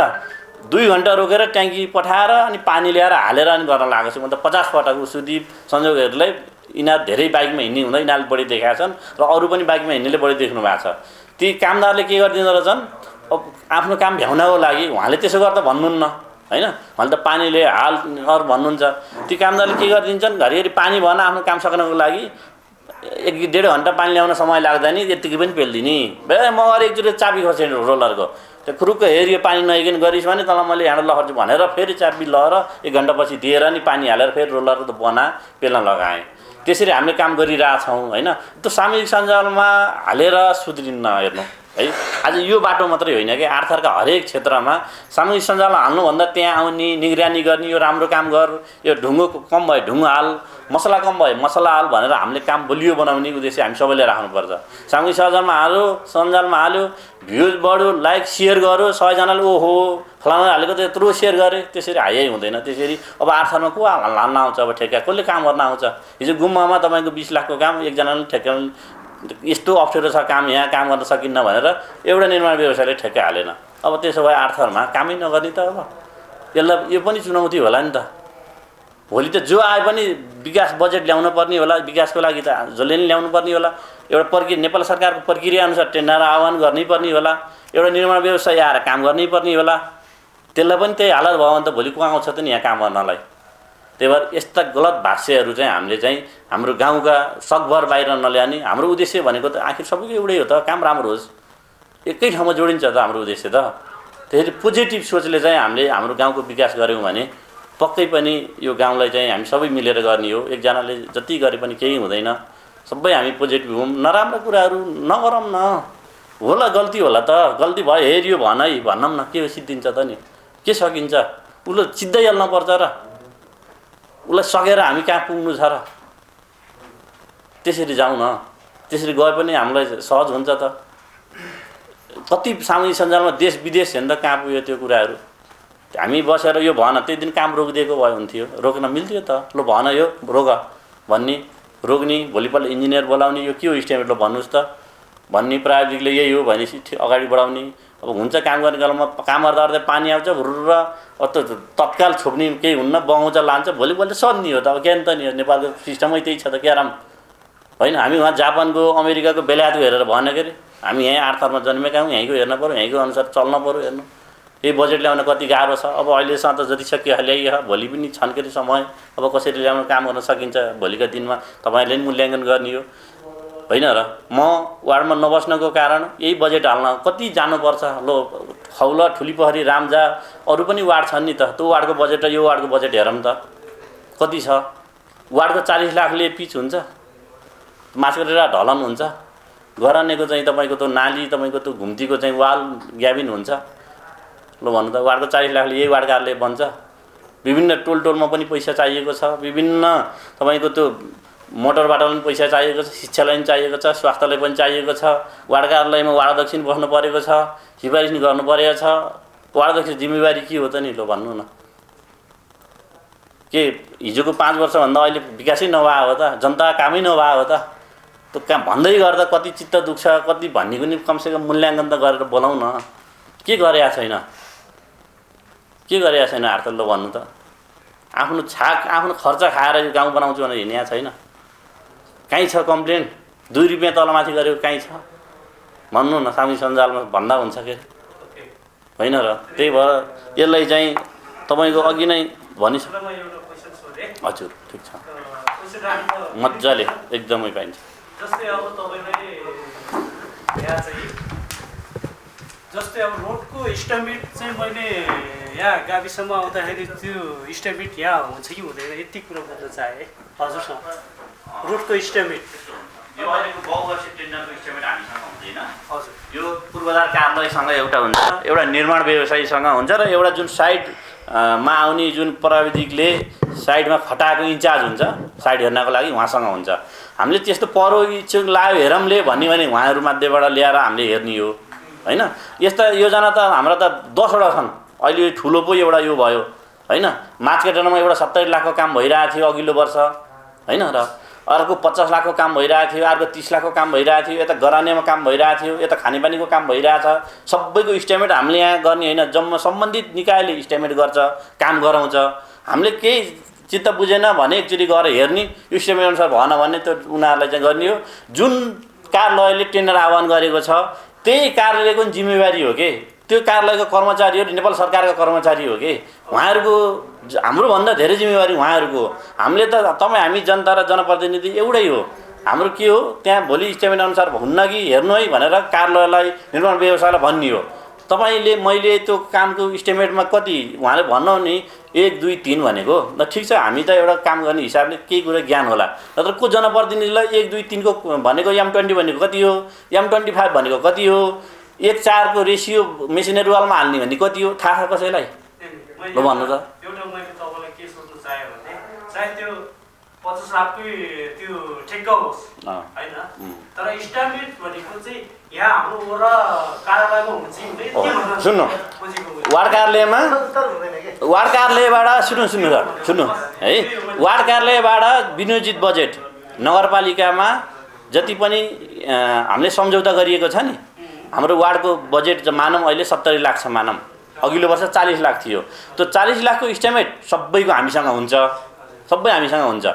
2 घन्टा रोकेर ट्याङ्की पठाएर अनि पानी ल्याएर हालेर अनि गर्न लागेको छु म त 50 पटक सुदीप संयोगहरूलाई यिनीहरू धेरै बाइकमा हिँड्ने हुँदा यिनीहरूले बढी देखाएका छन् र अरू पनि बाइकमा हिँड्नेले बढी देख्नु भएको छ ती कामदारले के गरिदिँदो रहेछन् अब आफ्नो काम भ्याउनको लागि उहाँले त्यसो गर्दा भन्नुहुन्न हैन उहाँले त पानीले हाल अरू भन्नुहुन्छ ती कामदारले के गरिदिन्छन् घरिघरि पानी भएन आफ्नो काम सक्नको लागि 1-1.5 घन्टा पानी ल्याउन समय लाग्दैन नि यतिकै पनि पेल्दिने म अरे एकचोटि चाबी खोसेँ रोलरको त्यो खुरुक्क हेरियो पानी नआइकन गरिस् भने तँलाई मैले ह्यान्डल लखर्छु भनेर फेरि चाबी लएर 1 घन्टा पछि दिएर नि पानी हालेर फेरि रोलरको त बना पेल्न लगाएँ त्यसरी हामीले काम गरिरहेछौँ हैन त्यो सामाजिक सञ्जालमा हालेर सुध्रिन्न हेर्नु है। आज यो बाटो मात्रै होइन कि आर्थरका हरेक क्षेत्रमा सामूहिक सञ्जालमा हाल्नुभन्दा त्यहाँ आउने निगरानी गर्ने, यो राम्रो काम गर, यो ढुङ्गो कम भयो ढुङ्गो हाल, मसला कम भयो मसला हाल भनेर हामीले काम बलियो बनाउने उद्देश्य हामी सबैले राख्नुपर्छ। सामूहिक सञ्जालमा हाल्यो, भ्युज बढ्यो, लाइक सेयर गर्यो, 100 जनाले ओहो फलाना हालेको त यत्रो सेयर गरे, त्यसरी हाई हुँदैन। त्यसरी अब आर्थरमा को हाल्न आउँछ, अब ठेक्का कसले काम गर्न आउँछ। हिजो गुम्बामा तपाईँको 20 लाखको काम एकजनाले ठेक्का यस्तो अप्ठ्यारो छ काम, यहाँ काम गर्न सकिन्न भनेर एउटा निर्माण व्यवसायले ठेक्का हालेन। अब त्यसो भए आर्थरमा कामै नगर्ने त अब यसलाई यो पनि चुनौती होला नि त। भोलि त जो आए पनि विकास बजेट ल्याउनु पर्ने होला, विकासको लागि त जसले नि ल्याउनु पर्ने होला। एउटा नेपाल सरकारको प्रक्रिया अनुसार टेन्डर आह्वान गर्नै पर्ने होला, एउटा निर्माण व्यवसाय आएर काम गर्नै पर्ने होला। त्यसलाई पनि त्यही हालत भयो भने त भोलि को आउँछ त नि यहाँ काम गर्नलाई। त्यही भएर यस्ता गलत भाष्यहरू चाहिँ हामीले चाहिँ हाम्रो गाउँका सकभर बाहिर नल्याउने। हाम्रो उद्देश्य भनेको त आखिर सबैको एउटै हो त, काम राम्रो होस्, एकै ठाउँमा जोडिन्छ त हाम्रो उद्देश्य त। त्यसरी पोजिटिभ सोचले चाहिँ हामीले हाम्रो गाउँको विकास गऱ्यौँ भने पक्कै पनि यो गाउँलाई चाहिँ हामी सबै मिलेर गर्ने हो। एकजनाले जति गरे पनि केही हुँदैन, सबै हामी पोजिटिभ हौँ। नराम्रो कुराहरू नगरौँ न, होला गल्ती होला त, गल्ती भयो हेरियो भन है भनौँ न, के सिद्धिन्छ त नि, के सकिन्छ। उसले सिद्धै हाल्नुपर्छ र उसलाई सकेर हामी कहाँ पुग्नु छ र। त्यसरी जाउँ न, त्यसरी गए पनि हामीलाई सहज हुन्छ त। कति सामूहिक सञ्जालमा देश विदेश हेर्दा कहाँ पुग्यो त्यो कुराहरू। हामी बसेर यो भन, त्यो दिन काम रोकिदिएको भए हुन्थ्यो, रोक्न मिल्थ्यो त। ल भन यो रोक भन्ने, रोक्ने, भोलिपल्ट इन्जिनियर बोलाउने, यो के हो इस्टिमेट ल भन्नुहोस् त भन्ने, प्राविधिकले यही हो भनेपछि अगाडि बढाउने। अब हुन्छ काम गर्ने बेलामा काम गर्दा पानी आउँछ भुर्र, अब त तत्काल छोप्ने केही हुन्न, बगाउँछ लान्छ, भोलिपल्ट सन्नी हो त। अब ज्ञान त नि नेपालको सिस्टमै त्यही छ त, क्या राम होइन। हामी उहाँ जापानको अमेरिकाको बेलायतको हेरेर भएन के अरे, हामी यहीँ आर्थरमा जन्मेका हौँ, यहीँको हेर्न पऱ्यो, यहीँको अनुसार चल्न पऱ्यो। हेर्नु यही बजेट ल्याउन कति गाह्रो छ। अब अहिलेसम्म त जति सक्यो ल्याइयो, भोलि पनि छन् के समय, अब कसरी ल्याउन काम गर्न सकिन्छ भोलिका दिनमा तपाईँले पनि मूल्याङ्कन गर्ने हो होइन र। म वार्डमा नबस्नको कारण यही बजेट हाल्न कति जानुपर्छ। लो खौला, ठुलीपोखरी, रामजा, अरू पनि वार्ड छन् नि त, त्यो वार्डको बजेट र यो वार्डको बजेट हेरौँ त कति छ। वार्डको 40 लाखले पिच हुन्छ, माछेरा ढलन हुन्छ, गरानेको चाहिँ तपाईँको त्यो नाली, तपाईँको त्यो घुम्तीको चाहिँ वाल ग्याबिन हुन्छ। ल भन्नु त, वार्डको 40 लाखले यही वार्ड कार्यालय बन्छ। विभिन्न टोलमा पनि पैसा चाहिएको छ, विभिन्न तपाईँको त्यो मोटरबाट पनि पैसा चाहिएको छ, शिक्षालाई पनि चाहिएको छ, स्वास्थ्यलाई पनि चाहिएको छ। वार्ड कार्यालयमा वार्ड अध्यक्ष बस्नु परेको छ, सिफारिस नि गर्नु परेको छ। वार्ड अध्यक्ष जिम्मेवारी के हो त नि, ल भन्नु न। के हिजोको 5 वर्षभन्दा अहिले विकासै नभए हो त, जनता कामै नभए हो त। त्यो काम भन्दै गर्दा कति चित्त दुख्छ, कति भन्नेको नि कमसेकम मूल्याङ्कन त गरेर बोलाउँ न। के गरेका छैन, के गरेका छैन आर्थ, ल भन्नु त। आफ्नो आफ्नो खर्च खाएर यो गाउँ बनाउँछु भनेर हिँडेको छैन। कहीँ छ कम्प्लेन, 2 रुपियाँ तलमाथि गरेको कहीँ छ भन्नु न। सामूहिक सञ्जालमा भन्दा हुन्छ के होइन र। त्यही भएर यसलाई चाहिँ तपाईँको अघि नै भनिसक्नु। हजुर ठिक छ, मजाले एकदमै पाइन्छ। जस्तै अब तपाईँले यहाँ चाहिँ जस्तै अब रोडको इस्टिमेट चाहिँ मैले यहाँ गाविसम्म आउँदाखेरि त्यो इस्टिमेट यहाँ हुन्छ कि हुँदैन यति कुरा बुझ्न चाहेँ हजुरसँग। रोडको इस्टिमेट यो अहिलेको बहुवर्षीय टेन्डरको इस्टिमेट हामीसँग हुँदैन। हजुर, यो पूर्वाधार कार्यालयसँग एउटा हुन्छ, एउटा निर्माण व्यवसायीसँग हुन्छ, र एउटा जुन साइडमा आउने जुन प्राविधिकले साइडमा खटाएको इन्चार्ज हुन्छ साइड हेर्नको लागि, उहाँसँग हुन्छ। हामीले त्यस्तो परो इच्छुक लाग्यो हेरौँले भन्ने भने उहाँहरू मध्येबाट ल्याएर हामीले हेर्ने हो होइन। यस्ता योजना त हाम्रा त 10वटा छन्। अहिले ठुलो पो एउटा यो भयो होइन। माछकेटामा एउटा 70 लाखको काम भइरहेको थियो अघिल्लो वर्ष होइन, र अर्को 50 लाखको काम भइरहेको थियो, अर्को 30 लाखको काम भइरहेको थियो, यता गरानेमा काम भइरहेको थियो, यता खानेपानीको काम भइरहेछ। सबैको इस्टिमेट हामीले यहाँ गर्ने होइन, जम्मा सम्बन्धित निकायले इस्टिमेट गर्छ, काम गराउँछ। हामीले केही चित्त बुझेन भने एकचोटि गएर हेर्ने, इस्टिमेट अनुसार भएन भने त्यो उनीहरूलाई चाहिँ गर्ने हो। जुन कार्यालयले टेन्डर आह्वान गरेको छ त्यही कार्यालयको जिम्मेवारी हो कि, त्यो कार्यालयको कर्मचारीहरू नेपाल सरकारका कर्मचारी हो कि, उहाँहरूको हाम्रोभन्दा धेरै जिम्मेवारी उहाँहरूको हो। हामीले त हामी जनता र जनप्रतिनिधि एउटै हो। हाम्रो के हो, त्यहाँ भोलि इस्टिमेट अनुसार हुन्न कि हेर्नु है भनेर कार्यालयलाई, निर्माण व्यवसायलाई भन्ने हो। तपाईँले मैले त्यो कामको इस्टिमेटमा कति उहाँले भन्नु नि 1 2 3 भनेको ल ठिक छ, हामी त एउटा काम गर्ने हिसाबले केही कुरा ज्ञान होला। नत्र को जनप्रतिनिधिलाई 1 2 3 को भनेको M20 भनेको कति हो, M25 भनेको कति हो, 1:4 को रेसियो मेसिनरी वालमा हाल्ने भन्ने कति हो थाहा छ कसैलाई? ल भन्नु त। एउटा मैले तपाईँलाई के सोध्नु चाहेँ भने सायद त्यो 50 लाखकै त्यो ठेक्का होस् होइन, तर स्ट्याम्पिड भनेको चाहिँ यहाँ हाम्रो वडा कार्यालयमा हुन्छ कि हुँदैन के भन्न सुन्नु, खोजेको वार्ड कार्यालयमा उत्तर हुँदैन के वार्ड कार्यालयबाट सुन्नु है, वार्ड कार्यालयबाट विनियोजित बजेट नगरपालिकामा जति पनि हामीले सम्झौता गरिएको छ नि, हाम्रो वार्डको बजेट मानौँ अहिले 70 लाख छ मानौँ, अघिल्लो वर्ष 40 लाख थियो। त्यो 40 लाखको इस्टिमेट सबैको हामीसँग हुन्छ, सबै हामीसँग हुन्छ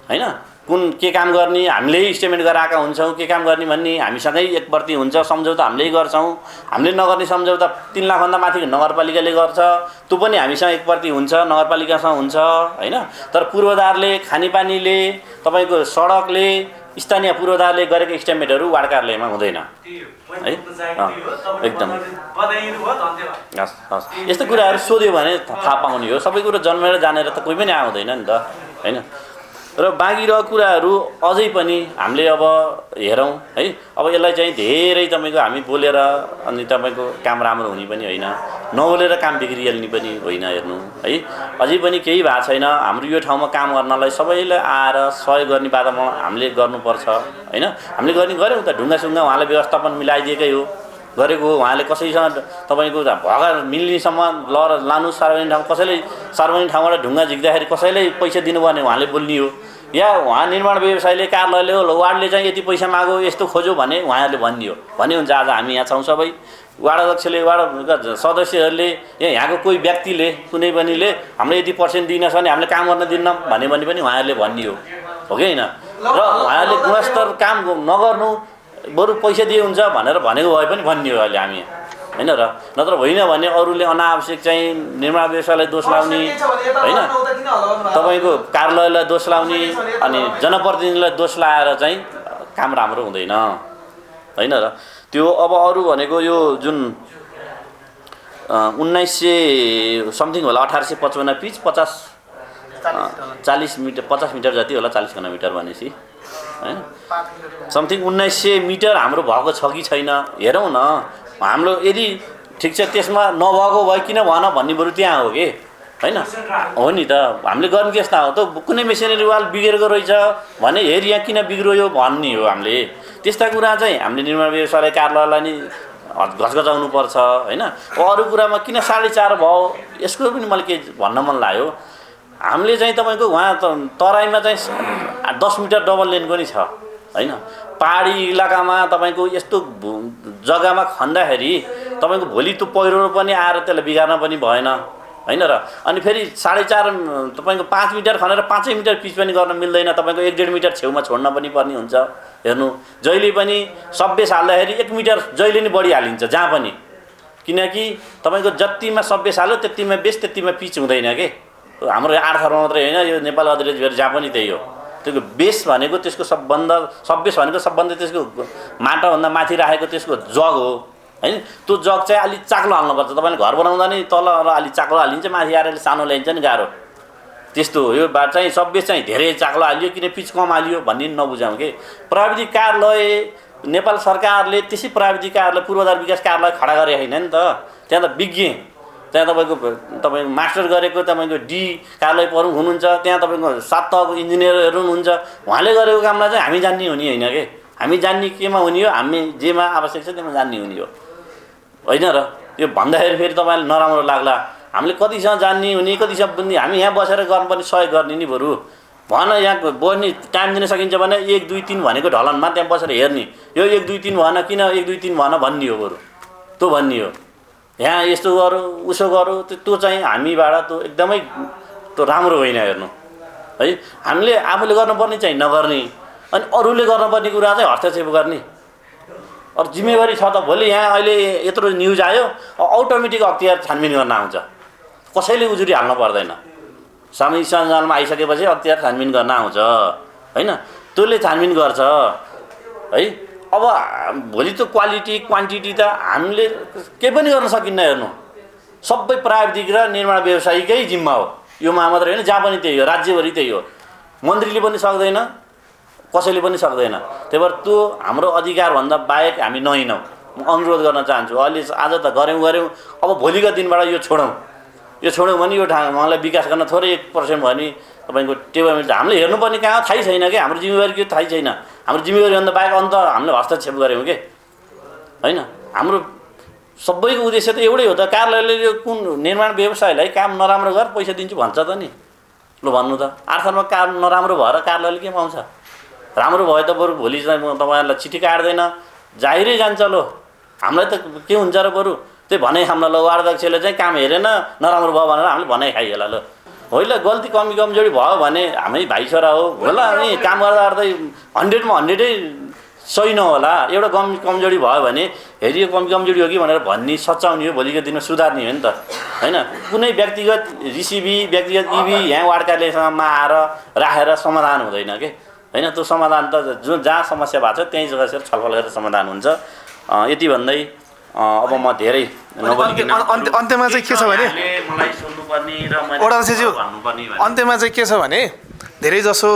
होइन। कुन के काम गर्ने हामीले इस्टिमेट गराएका हुन्छौँ, के काम गर्ने भन्ने हामीसँगै एकप्रति हुन्छ, सम्झौता हामीले गर्छौँ। हामीले नगर्ने सम्झौता 3 लाखभन्दा माथि नगरपालिकाले गर्छ, त्यो पनि हामीसँग एकप्रति हुन्छ, नगरपालिकासँग हुन्छ होइन। तर पूर्वाधारले, खानेपानीले, तपाईँको सडकले, स्थानीय पूर्वाधारले गरेको इस्टिमेटहरू वार्ड कार्यालयमा हुँदैन है। एकदम हस् हस्, यस्तो कुराहरू सोध्यो भने थाहा पाउने हो। सबै कुरो जन्मेर जानेर त कोही पनि आउँदैन नि त होइन। र बाँकी रहेको कुराहरू अझै पनि हामीले अब हेरौँ है। अब यसलाई चाहिँ धेरै तपाईँको हामी बोलेर अनि तपाईँको काम राम्रो हुने पनि होइन, नबोलेर काम बिग्रिहाल्ने पनि होइन हेर्नु है। अझै पनि केही भएको छैन। हाम्रो यो ठाउँमा काम गर्नलाई सबैलाई आएर सहयोग गर्ने बाटोमा हामीले गर्नुपर्छ होइन। हामीले गऱ्यौँ त, ढुङ्गासुङ्गा उहाँले व्यवस्थापन मिलाइदिएकै हो, गरेको हो। उहाँले कसैसँग तपाईँको भगा मिल्नेसम्म लानु सार्वजनिक ठाउँ, कसैले सार्वजनिक ठाउँबाट ढुङ्गा झिक्दाखेरि कसैलाई पैसा दिनुभयो भने उहाँले बोल्ने हो, या उहाँ निर्माण व्यवसायले कार्यालयले वार्डले चाहिँ यति पैसा मागो यस्तो खोज्यो भने उहाँहरूले भन्ने हो भने हुन्छ। आज हामी यहाँ छौँ सबै, वार्ड अध्यक्षले, वार्ड सदस्यहरूले, यहाँको कोही व्यक्तिले, कुनै पनिले हाम्रो यति % दिनुहोस् भने हामीले काम गर्न दिन्नौँ भने पनि उहाँहरूले भन्ने हो कि होइन। र उहाँहरूले गुणस्तर काम नगर्नु बरु पैसा दिए हुन्छ भनेर भनेको भए पनि भन्ने हो अहिले हामी होइन। र नत्र होइन भने अरूले अनावश्यक चाहिँ निर्माण व्यवसायलाई दोष लाउने होइन, तपाईँको कार्यालयलाई दोष लाउने अनि जनप्रतिनिधिलाई दोष लाएर चाहिँ काम राम्रो हुँदैन होइन। र त्यो अब अरू भनेको यो जुन 1900 समथिङ होला, 1855 पिच 40 मिटर 50 मिटर जति होला, 40 घन मिटर भनेपछि होइन समथिङ 1900 मिटर हाम्रो भएको छ कि छैन हेरौँ न। हाम्रो यदि ठिक छ त्यसमा नभएको भए किन भन भन्ने बरु त्यहाँ हो कि होइन। हो नि त, हामीले गर्ने त्यस्ता हो त। कुनै मेसिनरी वाल बिग्रेको रहेछ भने हेर यहाँ किन बिग्रियो भन्ने हो। हामीले त्यस्ता कुरा चाहिँ हामीले निर्माण व्यवसाय कार्यालयलाई नि घचघचाउनु पर्छ होइन। अरू कुरामा किन 4.5 भयो यसको पनि मैले के भन्न मन लाग्यो। हामीले चाहिँ तपाईँको वहाँ तराईमा चाहिँ 10 मिटर डबल लेनको नि छ होइन। पहाडी इलाकामा तपाईँको यस्तो जग्गामा खन्दाखेरि तपाईँको भोलि त्यो पहिरो पनि आएर त्यसलाई बिगार्न पनि भएन होइन। र अनि फेरि 4.5 तपाईँको 5 मिटर खनेर 5 मिटर पिच पनि गर्न मिल्दैन। तपाईँको 1.5 मिटर छेउमा छोड्न पनि पर्ने हुन्छ हेर्नु। जहिले पनि सभ्य हाल्दाखेरि 1 मिटर जहिले नै बढी हालिन्छ जहाँ पनि, किनकि तपाईँको जतिमा सभ्य हाल्यो त्यतिमा बेस त्यतिमा पिच हुँदैन कि। हाम्रो 8 थरमा मात्रै होइन, यो नेपाल अधिराज्यभरि जहाँ पनि त्यही हो। त्यो बेस भनेको त्यसको सबभन्दा सभ्य भनेको सबभन्दा त्यसको माटाभन्दा माथि राखेको त्यसको जग हो होइन। त्यो जग चाहिँ अलिक चाक्लो हाल्नुपर्छ। तपाईँले घर बनाउँदा नि तल अलिक चाक्लो हालिन्छ, माथि आएर सानो ल्याइन्छ नि गाह्रो। त्यस्तो हो यो बात चाहिँ। सभ्य चाहिँ धेरै चाक्लो हालियो किन पिच कम हालियो भन्ने नबुझाउँ कि। प्राविधिक कार्यालय नेपाल सरकारले त्यसै प्राविधिक कार्यालय पूर्वाधार विकास कार्यालय खडा गरे होइन नि त। त्यहाँ त विज्ञ, त्यहाँ तपाईँको मास्टर गरेको तपाईँको डी कार्यालय प्रमुख हुनुहुन्छ, त्यहाँ तपाईँको 7 तहको इन्जिनियरहरू हुनुहुन्छ। उहाँले गरेको कामलाई चाहिँ हामी जान्ने हुने होइन कि। हामी जान्ने केमा हुने हो, हामी जेमा आवश्यक छ त्यसमा जान्ने हुने हो होइन। र यो भन्दाखेरि फेरि तपाईँलाई नराम्रो लाग्ला। हामीले कतिसँग जान्ने हुने, कतिसँग बुझ्ने, हामी यहाँ बसेर गर्नुपर्ने सहयोग गर्ने नि बरु भन। यहाँ बोल्ने टाइम दिन सकिन्छ भने 1 2 3 भनेको ढलनमा त्यहाँ बसेर हेर्ने, यो 1 2 3 भन, किन 1 2 3 भन भन्ने हो बरु। त्यो भन्ने हो यहाँ यस्तो गरौँ उसो गरौँ, त्यो चाहिँ हामीबाट त्यो एकदमै त्यो राम्रो होइन हेर्नु है। हामीले आफूले गर्नुपर्ने चाहिँ नगर्ने अनि अरूले गर्नुपर्ने कुरा चाहिँ हस्तक्षेप गर्ने। अरू जिम्मेवारी छ त। भोलि यहाँ अहिले यत्रो न्युज आयो, अटोमेटिक अख्तियार छानबिन गर्न आउँछ, कसैले उजुरी हाल्नु पर्दैन। सामाजिक सञ्जालमा आइसकेपछि अख्तियार छानबिन गर्न आउँछ होइन। त्यसले छानबिन गर्छ है। अब भोलि त क्वालिटी क्वान्टिटी त हामीले केही पनि गर्न सकिन्न हेर्नु। सबै प्राविधिक र निर्माण व्यवसायीकै जिम्मा हो। यो मात्र होइन, जहाँ पनि त्यही हो, राज्यभरि त्यही हो। मन्त्रीले पनि सक्दैन, कसैले पनि सक्दैन। त्यही भएर त्यो हाम्रो अधिकारभन्दा बाहेक हामी नहिँडौँ म अनुरोध गर्न चाहन्छु। अहिले आज त गऱ्यौँ, अब भोलिको दिनबाट यो छोडौँ भने यो ठाउँलाई विकास गर्न थोरै 1% भयो भने तपाईँको टेबल मिल्छ। हामीले हेर्नुपर्ने कहाँ थाहै छैन कि हाम्रो जिम्मेवारी के थाहै छैन। हाम्रो जिम्मेवारीभन्दा बाहेक अन्त हामीले हस्तक्षेप गऱ्यौँ कि होइन। हाम्रो सबैको उद्देश्य त एउटै हो त, कार्यालयले यो कुन निर्माण व्यवसायलाई काम नराम्रो गर पैसा दिन्छु भन्छ त नि। ल भन्नु त, अर्थमा काम नराम्रो भएर कार्यालयले के पाउँछ? राम्रो भयो त बरु भोलि चाहिँ म तपाईँहरूलाई चिठी काट्दैन, जाहिरै जान्छ। लो हामीलाई त के हुन्छ र, बरु त्यही भनाइ खाम्ला। ल वार्डध्यक्षले चाहिँ काम हेरेन, नराम्रो भयो भनेर हामीले भनाइ खाइहाल्ला। ल होइन, गल्ती कमजोरी भयो भने हामी भाइ छोरा हो होला, अनि काम गर्दा गर्दै 100मा 100 सही नहोला। एउटा कमजोरी भयो भने हेरि यो कमजोरी हो कि भनेर भन्ने सच्याउने हो, भोलिको दिनमा सुधार्ने हो नि त होइन। कुनै व्यक्तिगत रिसिभी व्यक्तिगत इभी यहाँ वार्ड कार्यालयसम्म आएर राखेर समाधान हुँदैन के होइन। त्यो समाधान त जहाँ समस्या भएको छ त्यहीँ जग्गा छलफल गरेर समाधान हुन्छ। यति भन्दै अब म धेरै अन्त्यमा चाहिँ के छ भने मलाई सोध्नुपर्ने र अन्त्यमा चाहिँ के छ भने धेरैजसो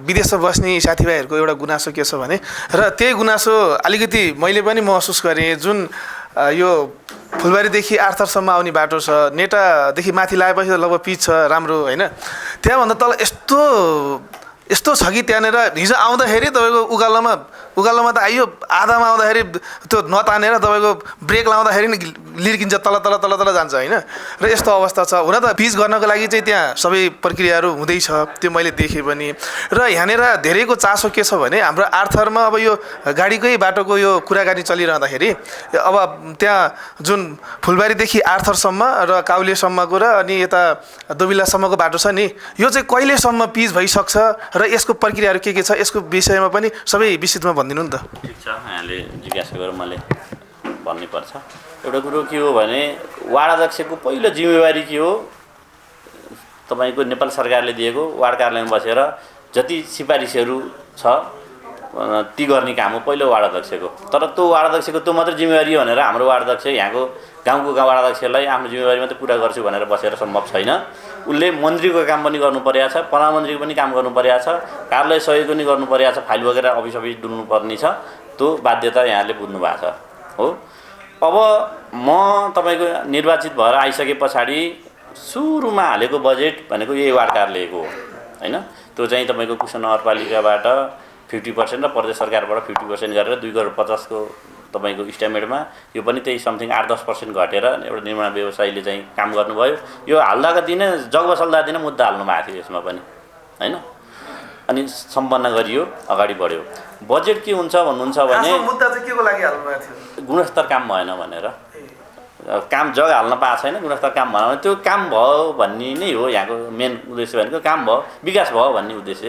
विदेशमा बस्ने साथीभाइहरूको एउटा गुनासो के छ भने, र त्यही गुनासो अलिकति मैले पनि महसुस गरेँ। जुन यो फुलबारीदेखि आर्थरसम्म आउने बाटो छ, नेटादेखि माथि लागेपछि त लगभग पिच छ राम्रो होइन। त्यहाँभन्दा तल यस्तो छ कि त्यहाँनिर हिजो आउँदाखेरि तपाईँको उकालोमा त आइयो, आधामा आउँदाखेरि त्यो नतानेर तपाईँको ब्रेक लाउँदाखेरि नि लिर्किन्छ, तल जान्छ होइन। र यस्तो अवस्था छ। हुन त पिच गर्नको लागि चाहिँ त्यहाँ सबै प्रक्रियाहरू हुँदैछ, त्यो मैले देखेँ पनि। र यहाँनिर धेरैको चासो के छ भने, हाम्रो आर्थरमा अब यो गाडीकै बाटोको यो कुराकानी चलिरहँदाखेरि अब त्यहाँ जुन फुलबारीदेखि आर्थरसम्म र काउलेसम्मको र अनि यता दोबिलासम्मको बाटो छ नि, यो चाहिँ कहिलेसम्म पिच भइसक्छ र यसको प्रक्रियाहरू के छ, यसको विषयमा पनि सबै विस्तृतमा भनिदिनु नि त। ठिक छ, यहाँले जिज्ञासा गरेर मैले भन्नै पर्छ। एउटा कुरो के हो भने, वार्ड अध्यक्षको पहिलो जिम्मेवारी के हो, तपाईँको नेपाल सरकारले दिएको वार्ड कार्यालयमा बसेर जति सिफारिसहरू छ ती गर्ने काम हो पहिलो वार्ड अध्यक्षको। तर त्यो वार्ड अध्यक्षको त्यो मात्रै जिम्मेवारी हो भनेर हाम्रो वार्ड अध्यक्ष यहाँको गाउँको वार्ड अध्यक्षलाई आफ्नो जिम्मेवारी मात्रै पुरा गर्छु भनेर बसेर सम्भव छैन। उसले मन्त्रीको काम पनि गर्नु परेको छ, प्रधानमन्त्रीको पनि काम गर्नु परेको छ, कार्यालय सहयोग पनि गर्नु परेको छ, फाइल वगेरा अफिस डुल्नु पर्ने छ। त्यो बाध्यता यहाँले बुझ्नु भएको छ हो। अब म तपाईँको निर्वाचित भएर आइसके पछाडि सुरुमा हालेको बजेट भनेको यही वार्ड कार्यालयको हो होइन। त्यो चाहिँ तपाईँको कुशा नगरपालिकाबाट 50% र प्रदेश सरकारबाट 50% गरेर 2 करोड 50 को तपाईँको इस्टिमेटमा यो पनि त्यही समथिङ 8-10% घटेर एउटा निर्माण व्यवसायीले चाहिँ काम गर्नुभयो। यो हाल्दाका दिन जगबसल्दा दिन मुद्दा हाल्नु भएको थियो यसमा पनि होइन। अनि सम्पन्न गरियो, अगाडि बढ्यो। बजेट के हुन्छ भन्नुहुन्छ भने मुद्दा चाहिँ केको लागि हाल्नु भएको थियो? गुणस्तर काम भएन भनेर, काम जग्गा हाल्न पाएको छैन, गुणस्तर काम भएन भने त्यो काम भयो भन्ने नै हो यहाँको मेन उद्देश्य। भनेको काम भयो, विकास भयो भन्ने उद्देश्य।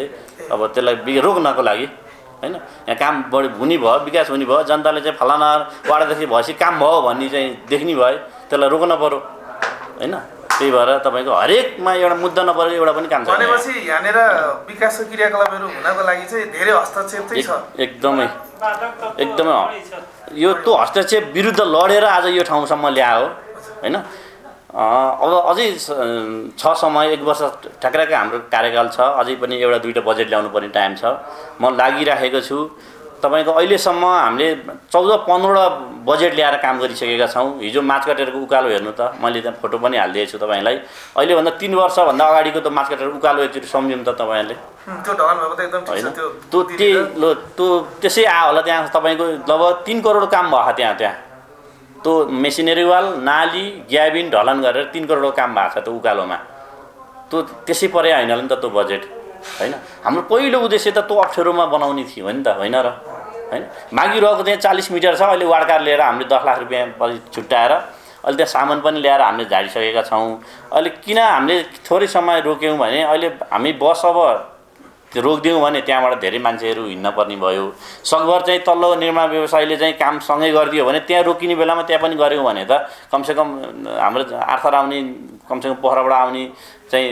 अब त्यसलाई रोक्नको लागि होइन, यहाँ काम बढी हुने भयो, विकास हुने भयो, जनताले चाहिँ फलाना वार्डदेखि भएपछि काम भयो भन्ने चाहिँ देख्ने भयो, त्यसलाई रोक्न पर्यो होइन। त्यही भएर तपाईँको हरेकमा एउटा मुद्दा नपरेको एउटा पनि काम छैन। भनेपछि यहाँनिर विकासको क्रियाकलापहरू हुनको लागि चाहिँ धेरै हस्तक्षेप चाहिँ छ। एकदमै यो त्यो हस्तक्षेप विरुद्ध लडेर आज यो ठाउँसम्म ल्यायो होइन। अब अझै छ समय, 1 वर्ष ठ्याक्राकै हाम्रो कार्यकाल छ, अझै पनि 1-2 बजेट ल्याउनु पर्ने टाइम छ। म लागिराखेको छु। तपाईँको अहिलेसम्म हामीले 14-15 बजेट ल्याएर काम गरिसकेका छौँ। हिजो माछकटेरको उकालो हेर्नु त, मैले त्यहाँ फोटो पनि हालिदिएको छु तपाईँलाई। अहिलेभन्दा 3 वर्षभन्दा अगाडिको त माछकटेरको उकालो एकचोटि सम्झौँ त तपाईँहरूले होइन। त्यो त्यसै आयो होला। त्यहाँ तपाईँको लगभग 3 करोड काम भयो त्यहाँ त्यो मेसिनरी वाल, नाली, ग्याबिन, ढलान गरेर 3 करोडको काम भएको छ त्यो उकालोमा। त्यो त्यसै परे होइन नि त त्यो बजेट होइन। हाम्रो पहिलो उद्देश्य त त्यो अप्ठ्यारोमा बनाउने थियो नि त होइन र होइन। मागिरहेको त्यहाँ 40 मिटर छ, अहिले वार्ड कार्ड लिएर हामीले 10 लाख रुपियाँ छुट्याएर अहिले त्यहाँ सामान पनि ल्याएर हामीले झारिसकेका छौँ। अहिले किन हामीले थोरै समय रोक्यौँ भने, अहिले हामी बस अब रोकिदियौँ भने त्यहाँबाट धेरै मान्छेहरू हिँड्न पर्ने भयो। सकभर चाहिँ तल्लो निर्माण व्यवसायीले चाहिँ काम सँगै गरिदियो भने त्यहाँ रोकिने बेलामा त्यहाँ पनि गऱ्यौँ भने त कमसेकम हाम्रो आर्थर आउने, कमसेकम पोखराबाट आउने चाहिँ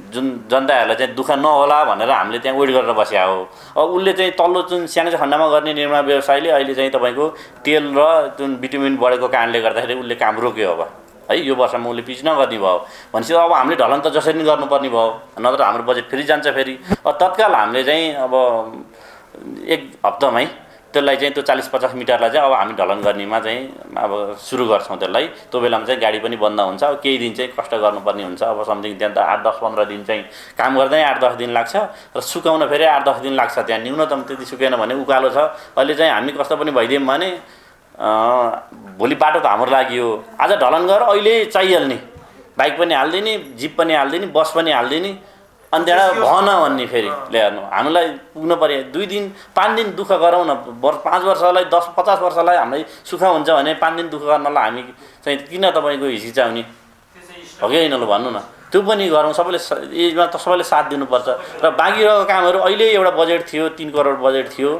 जुन जनताहरूलाई चाहिँ दुःख नहोला भनेर हामीले त्यहाँ वेट गरेर बस्या हो। अब उसले चाहिँ तल्लो जुन स्याङ्जा खण्डमा गर्ने निर्माण व्यवसायीले अहिले चाहिँ तपाईँको तेल र जुन बिटुमिन बढेको कारणले गर्दाखेरि उसले काम रोक्यो अब है। यो वर्षमा उसले पिच नगर्ने भयो भनेपछि अब हामीले ढलन त जसरी नै गर्नुपर्ने भयो, नत्र हाम्रो बजेट फेरि जान्छ। फेरि अब तत्काल हामीले चाहिँ अब 1 हप्तामै त्यसलाई चाहिँ त्यो 40-50 मिटरलाई चाहिँ अब हामी ढलन गर्नेमा चाहिँ अब सुरु गर्छौँ त्यसलाई। त्यो बेलामा चाहिँ गाडी पनि बन्द हुन्छ। अब केही दिन चाहिँ कष्ट गर्नुपर्ने हुन्छ। अब समथिङ त्यहाँ त 8-10-15 दिन चाहिँ काम गर्दै 8-10 दिन लाग्छ र सुकाउन फेरि 8-10 दिन लाग्छ। त्यहाँ न्यूनतम त्यति सुकेन भने उकालो छ। अहिले चाहिँ हामी कस्तो पनि भइदियौँ भने भोलि बाटो त हाम्रो लागि हो, आज ढलन गरेर अहिले चाहिहाल्ने, बाइक पनि हालिदिने, जिप पनि हालिदिने, बस पनि हालिदिने, अनि त्यहाँ भन भन्ने फेरि ल्याउनु हामीलाई पुग्नु पऱ्यो। 2 दिन 5 दिन दुःख गरौँ न, 5 वर्षलाई 10-50 वर्षलाई हामीलाई सुख हुन्छ भने 5 दिन दुःख गर्नलाई हामी चाहिँ किन तपाईँको हिचकिचाउने हो कि होइन ल भन्नु न। त्यो पनि गरौँ, सबैले यसमा त सबैले साथ दिनुपर्छ। र बाँकी रहेको कामहरू अहिले एउटा बजेट थियो 3 करोड बजेट थियो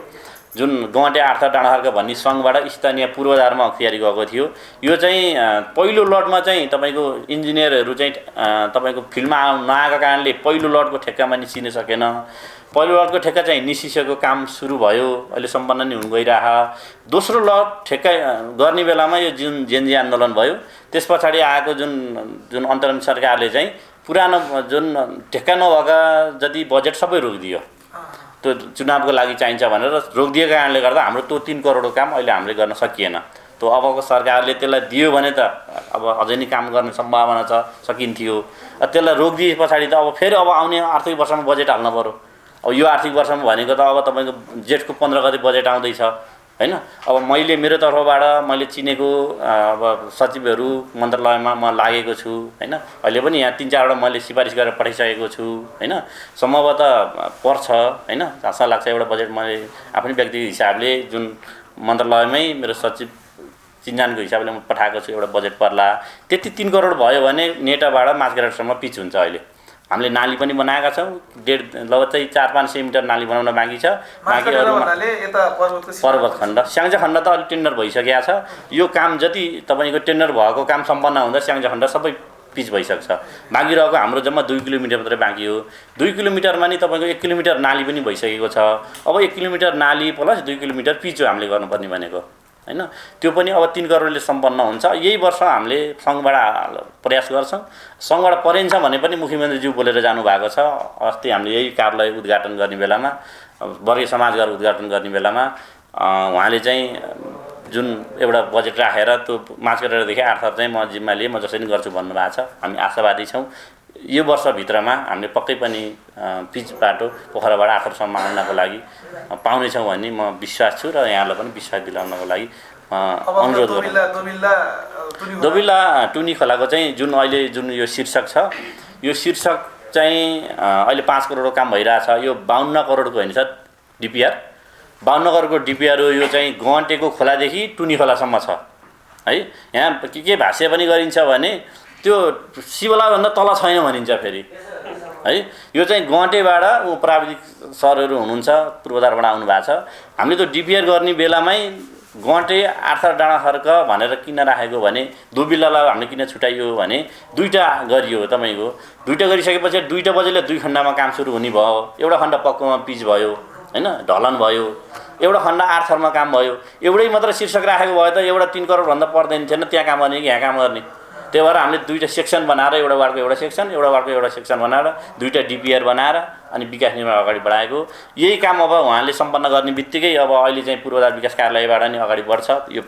जुन गौँटे आर्थर डाँडाखर्क भन्ने सङ्घबाट स्थानीय पूर्वाधारमा अख्तियारी गएको थियो। यो चाहिँ पहिलो लटमा चाहिँ तपाईँको इन्जिनियरहरू चाहिँ तपाईँको फिल्डमा नआएको कारणले पहिलो लटको ठेक्कामा निस्किन सकेन। पहिलो लटको ठेक्का चाहिँ निस्किसकेको काम सुरु भयो, अहिले सम्पन्न नै हुन गइरहेको। दोस्रो लट ठेक्का गर्ने बेलामा यो जुन जेनजी आन्दोलन भयो त्यस पछाडि आएको जुन अन्तरिम सरकारले चाहिँ पुरानो जुन ठेक्का नभएका जति बजेट सबै रोकिदियो। त्यो चुनावको लागि चाहिन्छ भनेर रोकिदिएको कारणले गर्दा हाम्रो त्यो 3 करोडको काम अहिले हामीले गर्न सकिएन। त्यो अबको सरकारले त्यसलाई दियो भने त अब अझै नै काम गर्ने सम्भावना छ, सकिन्थ्यो। त्यसलाई रोकिदिए पछाडि त अब फेरि अब आउने आर्थिक वर्षमा बजेट हाल्नु पऱ्यो। अब यो आर्थिक वर्षमा भनेको त अब तपाईँको जेठको 15 गते बजेट आउँदैछ हैन। अब मैले मेरो तर्फबाट मैले चिनेको अब सचिवहरू मन्त्रालयमा म लागेको छु हैन। अहिले पनि यहाँ 3-4 वटा मैले सिफारिस गरेर पठाइसकेको छु हैन। सम्भवतः पर्छ हैन, जहाँ लाग्छ एउटा बजेट मैले आफ्नै व्यक्तिगत हिसाबले जुन मन्त्रालयमै मेरो सचिव चिन्जानको हिसाबले म पठाएको छु, एउटा बजेट पर्ला। त्यति 3 करोड भयो भने नेटाबाट माछगाडासम्म पिच हुन्छ। अहिले हामीले नाली पनि बनाएका छौँ, लगभग चाहिँ 400-500 मिटर नाली बनाउन बाँकी छ। बाँकी पर्वत खण्ड स्याङ्जा खण्ड त अलि टेन्डर भइसकेको छ। यो काम जति तपाईँको टेन्डर भएको काम सम्पन्न हुँदा स्याङ्जा खण्ड सबै पिच भइसक्छ। बाँकी रहेको हाम्रो जम्मा 2 किलोमिटर मात्रै बाँकी हो। 2 किलोमिटरमा नि तपाईँको 1 किलोमिटर नाली पनि भइसकेको छ। अब 1 किलोमिटर नाली प्लस 2 किलोमिटर पिच हो हामीले गर्नुपर्ने भनेको हैन। त्यो पनि अब 3 करोडले सम्पन्न हुन्छ। यही वर्ष हामीले सङ्घबाट प्रयास गर्छौँ। सङ्घबाट परिन्छ भने पनि मुख्यमन्त्रीज्यू बोलेर जानुभएको छ। अस्ति हामीले यही कार्यालय उद्घाटन गर्ने बेलामा, वर्गीय समाजघर उद्घाटन गर्ने बेलामा उहाँले चाहिँ जुन एउटा बजेट राखेर त्यो माछगाडादेखि आर्थर चाहिँ म जिम्मा लिएँ, म जसरी गर्छु भन्नुभएको छ। हामी आशावादी छौँ यो वर्षभित्रमा हामीले पक्कै पनि पिच बाटो पोखराबाट आर्थरसम्म आउनको लागि पाउनेछौँ भन्ने म विश्वास छु र यहाँलाई पनि विश्वास दिलाउनको लागि अनुरोध गर्छु। दोबिल्ला टुनी खोलाको चाहिँ जुन अहिले जुन यो शीर्षक छ, यो शीर्षक चाहिँ अहिले 5 करोडको काम भइरहेछ। यो 52 करोडको होइन सर डिपिआर, 52 करोडको डिपिआर हो। यो चाहिँ गहटेको खोलादेखि टुनी खोलासम्म छ है। यहाँ के भाष्य पनि गरिन्छ भने त्यो शिवलाभन्दा तल छैन भनिन्छ फेरि है। यो चाहिँ गहटेबाट प्राविधिक सरहरू हुनुहुन्छ पूर्वाधारबाट आउनु भएको छ। हामीले त्यो डिपिआर गर्ने बेलामै गहटे आर्थर डाँडाखर्क भनेर किन राखेको भने दोबिल्लालाई हामीले किन छुट्याइयो भने 2टा गरियो तपाईँको। 2टा गरिसकेपछि 2टा बजेले 2 खण्डमा काम सुरु हुने भयो। एउटा खण्ड पक्कोमा पिच भयो हैन, ढलन भयो। एउटा खण्ड आर्थरमा काम भयो। एउटै मात्र शीर्षक राखेको भए त एउटा 3 करोडभन्दा पर्दैन थिएन त्यहाँ काम गर्ने कि यहाँ काम गर्ने। त्यही भएर हामीले 2टा सेक्सन बनाएर एउटा वार्डको एउटा सेक्सन, एउटा वार्डको एउटा सेक्सन बनाएर 2टा डिपिआर बनाएर अनि विकास निर्माण अगाडि बढाएको। यही काम अब उहाँले सम्पन्न गर्ने बित्तिकै अब अहिले चाहिँ पूर्वाधार विकास कार्यालयबाट नि अगाडि बढ्छ यो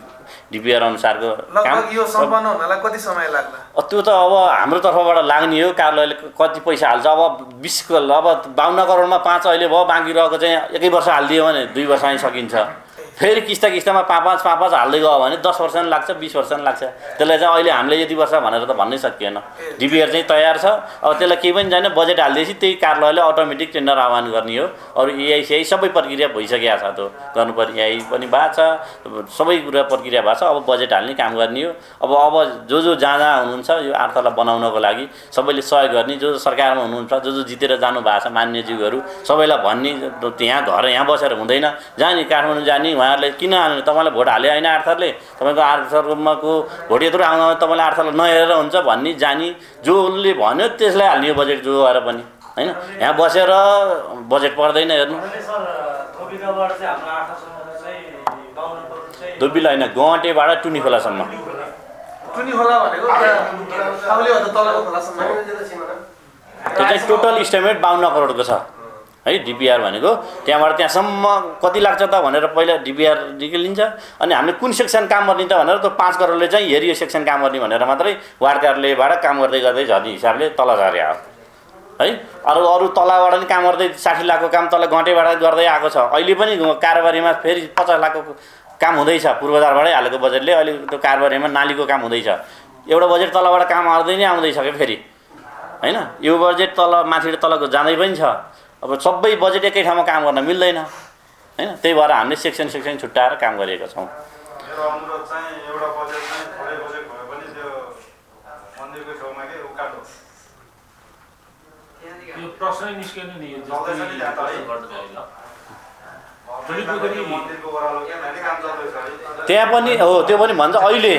डिपिआर अनुसारको काम। यो सम्पन्न हुनलाई कति समय लाग्ला? त्यो त अब हाम्रो तर्फबाट लाग्ने हो। कार्यालयले कति पैसा हाल्छ अब 20 अब 52 करोडमा 5 अहिले भयो, बाँकी रहेको चाहिँ 1 वर्ष हालिदियो भने 2 वर्षमै सकिन्छ। फेरि किस्तामा 5-5 हाल्दै गयो भने 10 वर्ष नि लाग्छ, 20 वर्ष नि लाग्छ। त्यसलाई चाहिँ अहिले हामीले यति वर्ष भनेर त भन्नै सकिएन। डिपिआर चाहिँ तयार छ। अब त्यसलाई केही पनि छैन, बजेट हालिदिएपछि त्यही कार्यालयले अटोमेटिक टेन्डर आह्वान गर्ने हो। अरू एआइसिआई सबै प्रक्रिया भइसकेको छ। त्यो गर्नुपर्ने एआई पनि भएको छ, सबै कुरा प्रक्रिया भएको छ। अब बजेट हाल्ने काम गर्ने हो। अब जो जहाँ हुनुहुन्छ यो आर्थरलाई बनाउनको लागि सबैले सहयोग गर्ने। जो सरकारमा हुनुहुन्छ, जो जितेर जानु भएको छ मान्यज्यूहरू सबैलाई भन्ने, यहाँ घर यहाँ बसेर हुँदैन, जाने काठमाडौँ जाने। उहाँहरूले किन हाल्नु, तपाईँलाई भोट हाले होइन आर्थरले, तपाईँको आर्थरमाको भोट यत्रो आउँदा तपाईँलाई आर्थरलाई नहेरेर हुन्छ भन्ने जानी। जसले भन्यो त्यसलाई हाल्ने हो बजेट जो भएर पनि हैन। यहाँ बसेर बजेट पर्दैन हेर्नु। दोबिल्ला होइन, गहटेबाट टुनी खोलासम्म। टुनी खोला भनेको काउलेभन्दा तलको खोलासम्म। त्यो चाहिँ टोटल इस्टिमेट 52 करोडको छ। है डिपिआर भनेको त्यहाँबाट त्यहाँसम्म कति लाग्छ त भनेर पहिला डिपिआर निकालिन्छ अनि हामीले कुन सेक्सन काम गर्ने त भनेर त्यो 5 करोडले चाहिँ हेरी यो सेक्सन काम गर्ने भनेर मात्रै वार्ड कार्यालयबाट काम गर्दै गर्दै झर्ने हिसाबले तल झर्या हो है अरू तलबाट नि काम गर्दै 60 लाखको काम तल गटेबाट गर्दै आएको छ अहिले पनि कारोबारीमा फेरि 50 लाखको काम हुँदैछ पूर्वाधारबाटै हालेको बजेटले अहिले त्यो कारोबारीमा नालीको काम हुँदैछ एउटा बजेट तलबाट काम आउँदै नै आउँदैछ के फेरि हैन यो बजेट तल माथि तलको जाँदै पनि छ अब सबै बजेट एकै ठाउँमा काम गर्न मिल्दैन हैन त्यही भएर हामीले सेक्सन छुट्याएर काम गरेका छौँ मेरो अनुरोध चाहिँ एउटा बजेट चाहिँ थोरै बजेट भए पनि त्यो मन्दिरको छेउमा के उकालो यो प्रश्न निस्केन नि यो चल्दैछ नि त्यहाँ त है मन्दिरको ओह्रालो के हैन काम चल्दैछ है त्यहाँ पनि हो त्यो पनि भन्छ अहिले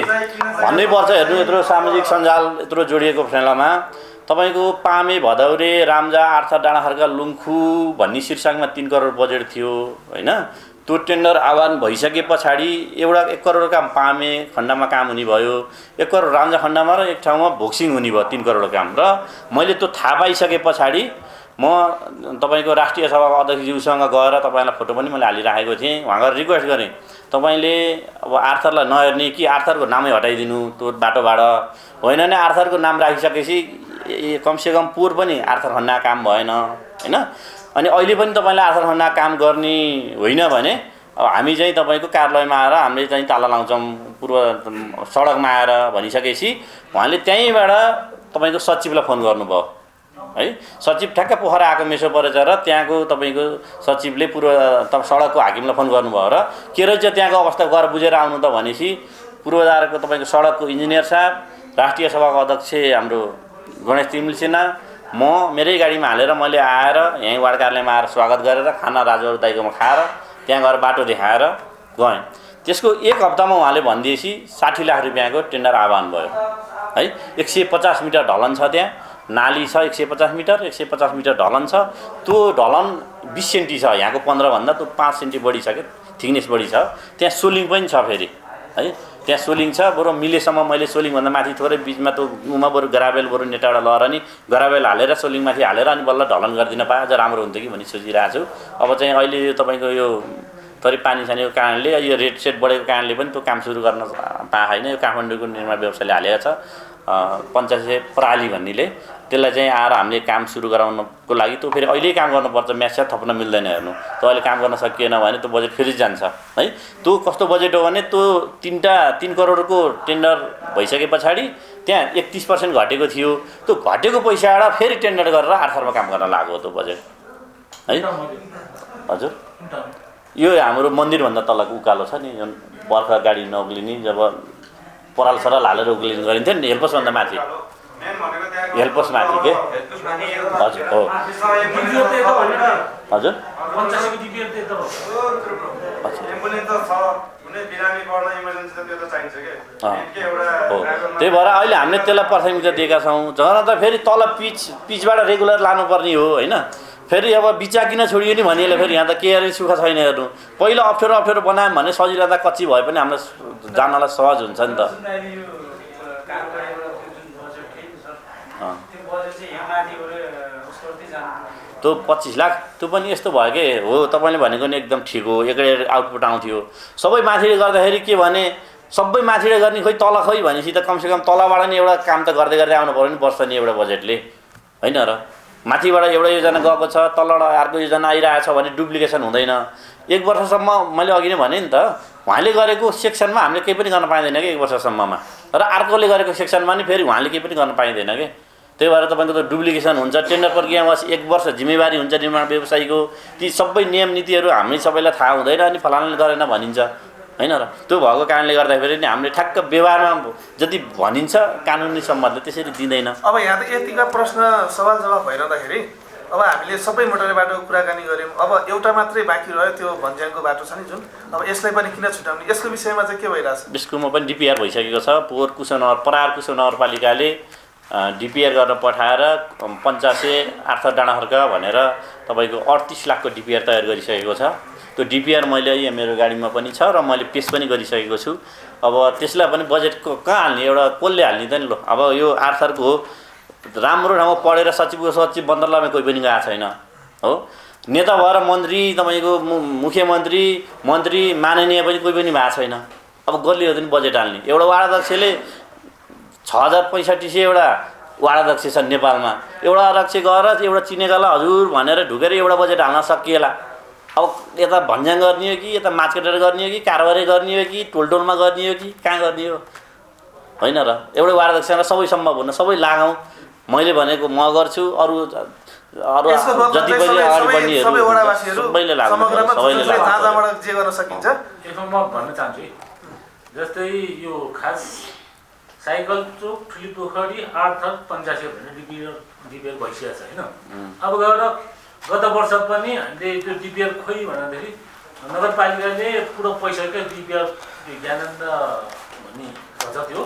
भन्नै पर्छ हेर्नु यत्रो सामाजिक सञ्जाल यत्रो जोडिएको फेलामा तपाईको पामे भदौरे रामजा आर्था डाँडाखर्का लुङखु भन्ने शीर्षकमा 3 करोड बजेट थियो हैन त्यो टेन्डर आह्वान भइसके पछाडि एउटा 1 करोड काम पामे खण्डमा काम हुने भयो 1 करोड रामजा खण्डमा र एक ठाउँमा भोक्सिङ हुने भयो 3 करोड काम र मैले त्यो थाहा पाइसके पछाडि म तपाईको राष्ट्रिय सभाको अध्यक्षज्यूसँग गएर तपाईलाई फोटो पनि मैले हालिराखेको थिएँ उहाँ गएर रिक्वेस्ट गरेँ तपाईले अब आर्थरलाई नहेर्ने कि आर्थरको नामै हटाइदिनु त्यो बाटोबाट होइन नै आर्थरको नाम राखिसकेपछि कमसेकम पोहोर पनि आर्थर खण्डा काम भएन हैन अनि अहिले पनि तपाईले आर्थर खण्डा काम गर्ने होइन भने अब हामी चाहिँ तपाईको कार्यालयमा आएर हामीले चाहिँ ताला लाउँछौँ पूर्व सडकमा आएर भनिसकेपछि उहाँले त्यहीँबाट तपाईको सचिवलाई फोन गर्नुभयो है सचिव ठ्याक्क पोखरा आएको मेसो परेछ र त्यहाँको तपाईको सचिवले पूर्व सडकको हाकिमलाई फोन गर्नुभयो र के रहेछ त्यहाँको अवस्था गएर बुझेर आउनु त भनेपछि पूर्वाधारको तपाईको सडकको इन्जिनियर साहब राष्ट्रिय सभाको अध्यक्ष हाम्रो गणेश तिमिल सिन्हा म मेरै गाडीमा हालेर मैले आएर यहीँ वार्ड कार्यालयमा आएर स्वागत गरेर खाना राजु दाइकोमा खाएर त्यहाँ गएर बाटो देखाएर गएँ त्यसको 1 हप्तामा उहाँले भनिदिएपछि 60 लाख रुपियाँको टेन्डर आह्वान भयो है 150 मिटर ढलन छ त्यहाँ नाली छ 150 मिटर 150 मिटर ढलन छ त्यो ढलन 20 सेन्टी छ यहाँको 15 भन्दा त्यो 5 सेन्टी बढी छ के थिकनेस बढी छ त्यहाँ सोलिङ पनि छ फेरि है त्यहाँ सोलिङ छ बरु मिलेसम्म मैले सोलिङ भन्दा माथि थोरै बिचमा त्यो उमा बरु ग्राभेल बरु नेटाबाट लहर नि ग्राभेल हालेर सोलिङ माथि हालेर अनि बल्ल ढलन गरिदिन पाए अझ राम्रो हुन्थ्यो कि भनी सोचिरहेको छु अब चाहिँ अहिले तपाईँको यो थोरै पानी छानेको कारणले यो रेट सेट बढेको कारणले पनि त्यो काम सुरु गर्न पाए होइन यो काठमाडौँको निर्माण व्यवसायले हालेको छ पञ्चायत प्राली भन्नेले त्यसलाई चाहिँ आएर हामीले काम सुरु गराउनको लागि त्यो फेरि अहिले काम गर्नुपर्छ म्यासेज थप्न मिल्दैन हेर्नु त्यो अहिले काम गर्न सकिएन भने त्यो बजेट फेरि जान्छ है त्यो कस्तो बजेट हो भने त्यो 3 करोडको टेन्डर भइसके पछाडि त्यहाँ 31% घटेको थियो त्यो घटेको पैसाबाट फेरि टेन्डर गरेर आर्थरमा काम गर्न लाग्यो त्यो बजेट है हजुर यो हाम्रो मन्दिरभन्दा तलको उकालो छ नि बर्खा गाडी नउक्लिने जब पराल सराल हालेर उक्लिने गरिन्थ्यो नि हेल्पसभन्दा माथि हेल्पस माथि के हजुर हो हजुर हो त्यही भएर अहिले हामीले त्यसलाई प्राथमिकता दिएका छौँ झन् त फेरि तल पिचबाट रेगुलर लानुपर्ने हो होइन फेरि अब बिचा किन छोडियो नि भनिएले फेरि यहाँ त के सुख छैन हेर्नु पहिला अप्ठ्यारो बनायौँ भने सजिलो त कच्ची भए पनि हामीलाई जानलाई सहज हुन्छ नि त त्यो 25 लाख त्यो पनि यस्तो भयो कि हो तपाईँले भनेको नि एकदम ठिक हो एकै आउटपुट आउँथ्यो सबै माथिले गर्दाखेरि के भने सबै माथिले गर्ने खोइ तल खोइ भनेपछि त कमसेकम तलबाट नि एउटा काम त गर्दै गर्दै आउनु पर्यो नि पर्छ नि एउटा बजेटले होइन र माथिबाट एउटा योजना गएको छ तलबाट अर्को योजना आइरहेछ भने डुप्लिकेसन हुँदैन 1 वर्षसम्म मैले अघि नै भने नि त उहाँले गरेको सेक्सनमा हामीले केही पनि गर्न पाइँदैन कि 1 वर्षसम्ममा र अर्कोले गरेको सेक्सनमा नि फेरि उहाँले केही पनि गर्न पाइँदैन कि त्यही भएर तपाईँको त डुप्लिकेसन हुन्छ टेन्डर प्रक्रियामा 1 वर्ष जिम्मेवारी हुन्छ निर्माण व्यवसायीको ती सबै नियम नीतिहरू हामी सबैलाई थाहा हुँदैन अनि फलानाले गरेन भनिन्छ हैन र त्यो भएको कारणले गर्दाखेरि नि हामीले ठ्याक्क व्यवहारमा जति भनिन्छ कानुनी सम्बन्ध त्यसरी दिँदैन अब यहाँ त यतिका प्रश्न सवाल जवाफ भइरहँदाखेरि अब हामीले सबै मोटरवे बाटो कुराकानी गऱ्यौँ अब एउटा मात्रै बाँकी रह्यो त्यो भन्ज्याङको बाटो छ नि जुन अब यसलाई पनि किन छुटाउने यसको विषयमा चाहिँ के भइरहेछ यसकोमा पनि डिपिआर भइसकेको छ पोहोर कुशनगर परार कुशो नगरपालिकाले डिपिआर गर्न पठाएर 85 आर्थ डाँडाखर्का भनेर तपाईँको 38 लाखको डिपिआर तयार गरिसकेको छ त्यो डिपिआर मैले यहाँ मेरो गाडीमा पनि छ र मैले पेश पनि गरिसकेको छु अब त्यसलाई पनि बजेटको कहाँ हाल्ने एउटा कसले हाल्ने त नि लो अब यो आर्थरको राम्रो ठाउँमा पढेर सचिव बन्दरलामा कोही पनि गएको छैन हो नेता भएर मन्त्री तपाईँको मुख्यमन्त्री मन्त्री माननीय पनि कोही पनि भएको छैन। अब कसले हो त नि बजेट हाल्ने? एउटा वार्ड अध्यक्षले 6065 एउटा वार्ड अध्यक्ष छ नेपालमा। एउटा अध्यक्ष गएर एउटा चिनेकालाई हजुर भनेर ढुकेर एउटा बजेट हाल्न सकिएला। अब यता भन्ज्याङ गर्ने हो कि यता माछकटेर गर्ने हो कि कारबारे गर्ने हो कि टोलटोलमा गर्ने हो कि कहाँ गर्ने हो होइन र? एउटा वार्ड अध्यक्षलाई सबै सम्भव हुन सबै लगाउँ। मैले भनेको म गर्छु, अरू जति पनि अगाडि बढ्नेहरू सबैले लाग्छ, सबैले लाग्छ। जे गर्न सकिन्छ यसमा म भन्न चाहन्छु जस्तै यो खास साइकल चोक ठुली पोखरी 885 भनेर डिपिआर भइसकेको छ होइन। अब गएर गत वर्ष पनि हामीले त्यो डिपिआर खोइ भन्दाखेरि नगरपालिकाले पुरो पैसा क्या डिपिआर ज्ञानन्द भन्ने भन्छ त्यो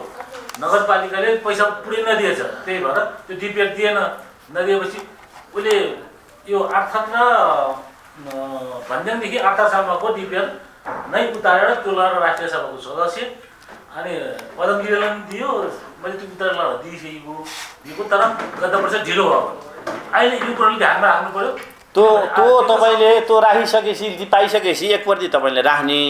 नगरपालिकाले पैसा पुरै नदिएछ। त्यही भएर त्यो डिपिआर दिएन। नदिएपछि उसले यो 8 र भन्ज्याङदेखि 8सम्मको डिपिआर नै उतारेर त्यो लगाएर राष्ट्रिय सभाको सदस्य अनि पदम गिरीलाई पनि दियो। मैले त्यो उतारेर दिएको तर गत वर्ष ढिलो भयो। अहिले यो कुराले ध्यानमा राख्नु पर्यो। त्यो तपाईँले त्यो राखिसकेपछि पाइसकेपछि एकप्रति तपाईँले राख्ने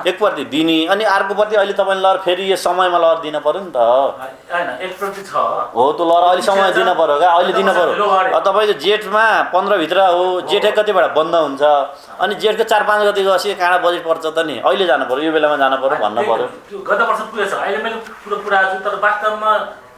एकप्रति दिने अनि अर्कोप्रति अहिले तपाईँले लर फेरि यो समयमा लर दिन पऱ्यो नि त होइन। एकप्रति छ हो त्यो लर अहिले समय दिन पऱ्यो क्या? अहिले दिन पऱ्यो। तपाईँको जेठमा 15 भित्र हो। जेठ कतिबाट बन्द हुन्छ अनि जेठको 4-5 गति गएपछि कहाँ बजेट पर्छ त नि? अहिले जानु पऱ्यो, यो बेलामा जानु पऱ्यो भन्नु पऱ्यो। त्यो गत वर्ष पुगेछ। अहिले मैले कुरा छु तर वास्तवमा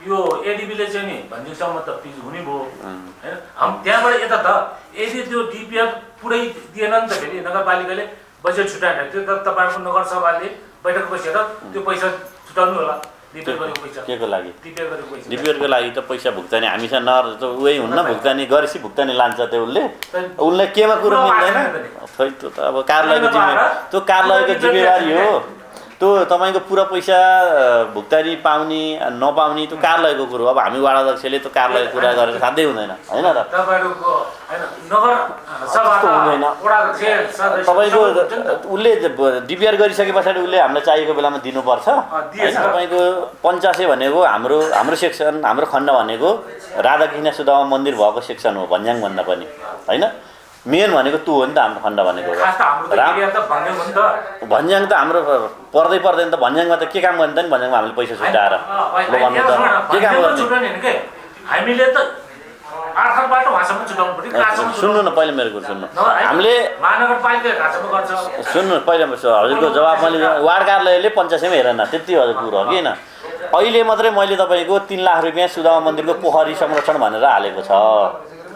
यो एडिबीले चाहिँ नि भन्दिनसम्म त पिज हुने भयो होइन। हम त्यहाँबाट यता त यदि त्यो डिपिआर पुरै दिएन नि त फेरि नगरपालिकाले बजेट छुट्याएन त्यो त तपाईँहरूको नगरसभाले बैठक बसेर त्यो पैसा छुटाउनु होला। केको लागि? डिपिआरको लागि त पैसा भुक्तानी हामीसँग न उही हुन्न। भुक्तानी गरेपछि भुक्तानी लान्छ त्यो उसले केमा कुरो मिल्दैन खै। त्यो त अब कार्यालयको त्यो कार्यालयको जिम्मेवारी हो। त्यो तपाईँको पुरा पैसा भुक्तानी पाउने नपाउने त्यो कार्यालयको कुरो। अब हामी वार्ड अध्यक्षले त्यो कार्यालयको कुरा गरेर साध्यै हुँदैन होइन र? तपाईँको उसले डिपिआर गरिसके पछाडि उसले हामीलाई चाहिएको बेलामा दिनुपर्छ होइन। तपाईँको 85 भनेको हाम्रो सेक्सन हाम्रो खण्ड भनेको राधाकृष्ण सुदामा मन्दिर भएको सेक्सन हो भन्ज्याङभन्दा पनि होइन। मेन भनेको त्यो हो नि त हाम्रो खण्ड भनेको। भन्ज्याङ त हाम्रो पर्दैन त। भन्ज्याङमा त के काम गर्ने त नि? भन्ज्याङमा हामीले पैसा छुट्याएर भन्नु त के काम गर्ने? हामीले त आर्थिक भाषामा छुटाउनु पर्यो। सुन्नु न पहिला मेरो कुरा सुन्नु। हामीले महानगरपालिका भाषामा गर्छ। सुन्नु पहिला हजुरको जवाब मैले वार्ड कार्यालयले 85 हेरेन त्यति हजुर कुरो हो कि होइन। अहिले मात्रै मैले तपाईँको 3 लाख रुपियाँ सुदामा मन्दिरको पोखरी संरक्षण भनेर हालेको छ।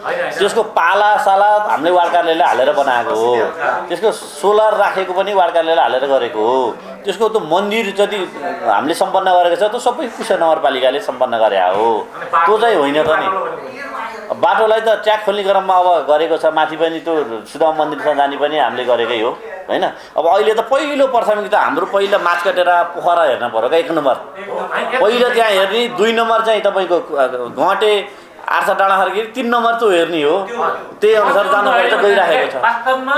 त्यसको पालासाला हामीले वार्ड कार्यालयले हालेर बनाएको हो। त्यसको सोलर राखेको पनि वार्ड कार्यालयले हालेर गरेको हो। त्यसको त्यो मन्दिर जति हामीले सम्पन्न गरेको छ त्यो सबै कुशा नगरपालिकाले सम्पन्न गरे हो। त्यो चाहिँ होइन त नि। बाटोलाई त ट्र्याक खोल्ने क्रममा अब गरेको छ। माथि पनि त्यो सुदामा मन्दिरसम्म जाने पनि हामीले गरेकै हो होइन। अब अहिले त पहिलो प्राथमिकता हाम्रो पहिला माछकटेरा पोखरा हेर्न पऱ्यो क्या 1 नम्बर। पहिला त्यहाँ हेर्ने। 2 नम्बर चाहिँ तपाईँको घटे आर्सा डाँडा फर्किएर 3 नम्बर त्यो हेर्ने हो। त्यही अनुसार जानुपर्छ गइराखेको छ। वास्तवमा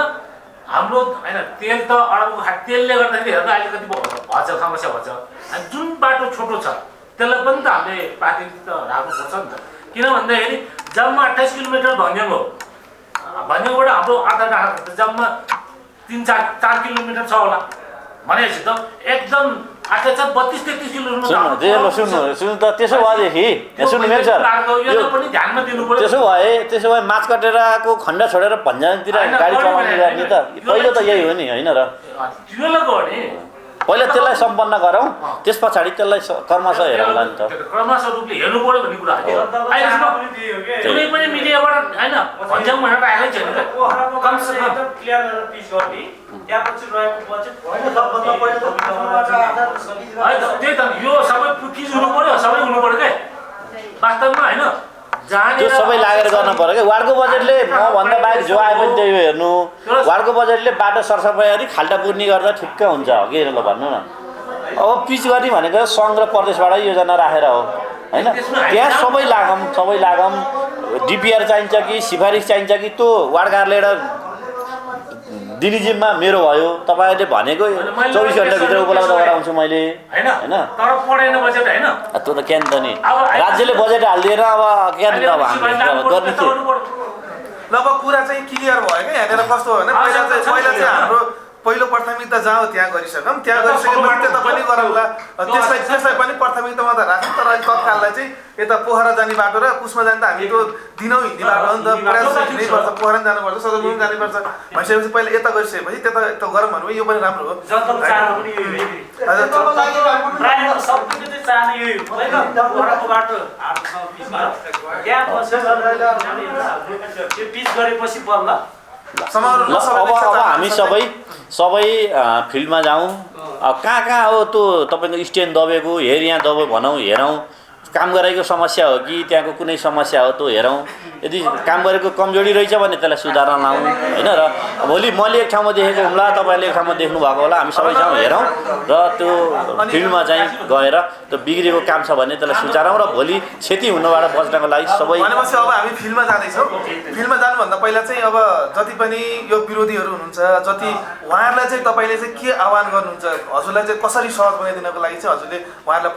हाम्रो होइन तेल त अरूको तेलले गर्दाखेरि हेर्दा अहिले कति भन्छ समस्या भन्छ। अनि जुन बाटो छोटो छ त्यसलाई पनि त हामीले प्राथमिकता राख्नुपर्छ नि त। किन भन्दाखेरि जम्मा 28 किलोमिटर भन्ज्याङ हो। भन्ज्याङबाट हाम्रो आधा डाँडा जम्मा 3-4 किलोमिटर छ होला भनेपछि त एकदम 32-33 किलोमिटर। सुन्नु त त्यसो भएदेखि सुन्नु मेरो सर त्यसो भए माछकटेराको खण्ड छोडेर भन्ज्याङतिर गाडी चलाउने गर्ने त पहिलो त यही हो नि होइन र? पहिला त्यसलाई सम्पन्न गरौँ त्यस पछाडि त्यसलाई क्रमशः हेरौँला नि त। क्रमशः रूपले हेर्नु पर्यो भन्ने कुरा हो। कुनै पनि मिडियाबाट होइन भन्ज्याङ भनेर आएकै छैन क्या। त्यही त यो सबै पुकिज हुनु पर्यो सबै हुनु पर्यो क्या वास्तवमा होइन। त्यो सबै लागेर गर्न पर्यो क्या। वार्डको बजेटले मभन्दा बाहेक जो आए पनि त्यही हेर्नु। वार्डको बजेटले बाटो सरसफाइ गरी खाल्टा पुर्ने गर्दा ठिक्क हुन्छ कि ल भन्नु न। अब पिच गर्ने भनेको सङ्घ र प्रदेशबाटै योजना राखेर हो होइन। त्यहाँ सबै लागम डिपिआर चाहिन्छ कि सिफारिस चाहिन्छ कि त्यो वार्ड कार्यालय दिने जिम्मा मेरो भयो। तपाईँले भनेको 24 घण्टाभित्र उपलब्ध गराउँछु मैले होइन। तर पढेन बजेट होइन। त्यो त क्या नि त नि राज्यले बजेट हालिदिएर अब क्या नि त अब हामीले गर्ने ल अब कुरा चाहिँ क्लियर भयो क्या यहाँनिर कस्तो हो भने पहिला चाहिँ हाम्रो पहिलो प्राथमिकता जहाँ हो त्यहाँ गरिसकौँ त्यहाँ गरिसकेपछि त्यता पनि गरौँला त्यसलाई पनि प्राथमिकतामा त राखौँ तर अहिले तत्काललाई चाहिँ यता पोखरा जाने बाटो र पुसमा जाने त हामी त दिनौँ हिँड्ने बाटो हो नि त प्रयास हिँड्नैपर्छ पोखरा पनि जानुपर्छ सदरमुकाम जानुपर्छ भइसकेपछि पहिला यता गरिसकेपछि त्यता गरौँ भन्नु यो पनि राम्रो हो प्रायः सबैले चाहिँ चाहने यही हो होइन पोखराको बाटो यहाँ त्यो पिच गरेपछि बल्ल ल अब हामी सबै फिल्डमा जाउँ कहाँ कहाँ हो त्यो तपाईँको स्ट्यान्ड दबेको हेर यहाँ दबेको भनौँ हेरौँ काम गरेको समस्या हो कि त्यहाँको कुनै समस्या हो त्यो हेरौँ यदि काम गरेको कमजोरी रहेछ भने त्यसलाई सुधार्न लाउँ होइन र भोलि मैले एक ठाउँमा देखेको हुम्ला तपाईँले एक ठाउँमा देख्नु भएको होला हामी सबै जाउँ हेरौँ र त्यो फिल्डमा चाहिँ गएर त्यो बिग्रेको काम छ भने त्यसलाई सुधारौँ र भोलि क्षति हुनबाट बच्नको लागि सबै भनेपछि अब हामी फिल्डमा जाँदैछौँ फिल्डमा जानुभन्दा पहिला चाहिँ अब जति पनि यो विरोधीहरू हुनुहुन्छ जति उहाँहरूलाई चाहिँ तपाईँले चाहिँ के आह्वान गर्नुहुन्छ हजुरलाई चाहिँ कसरी सहज बनाइदिनको लागि चाहिँ हजुरले उहाँहरूलाई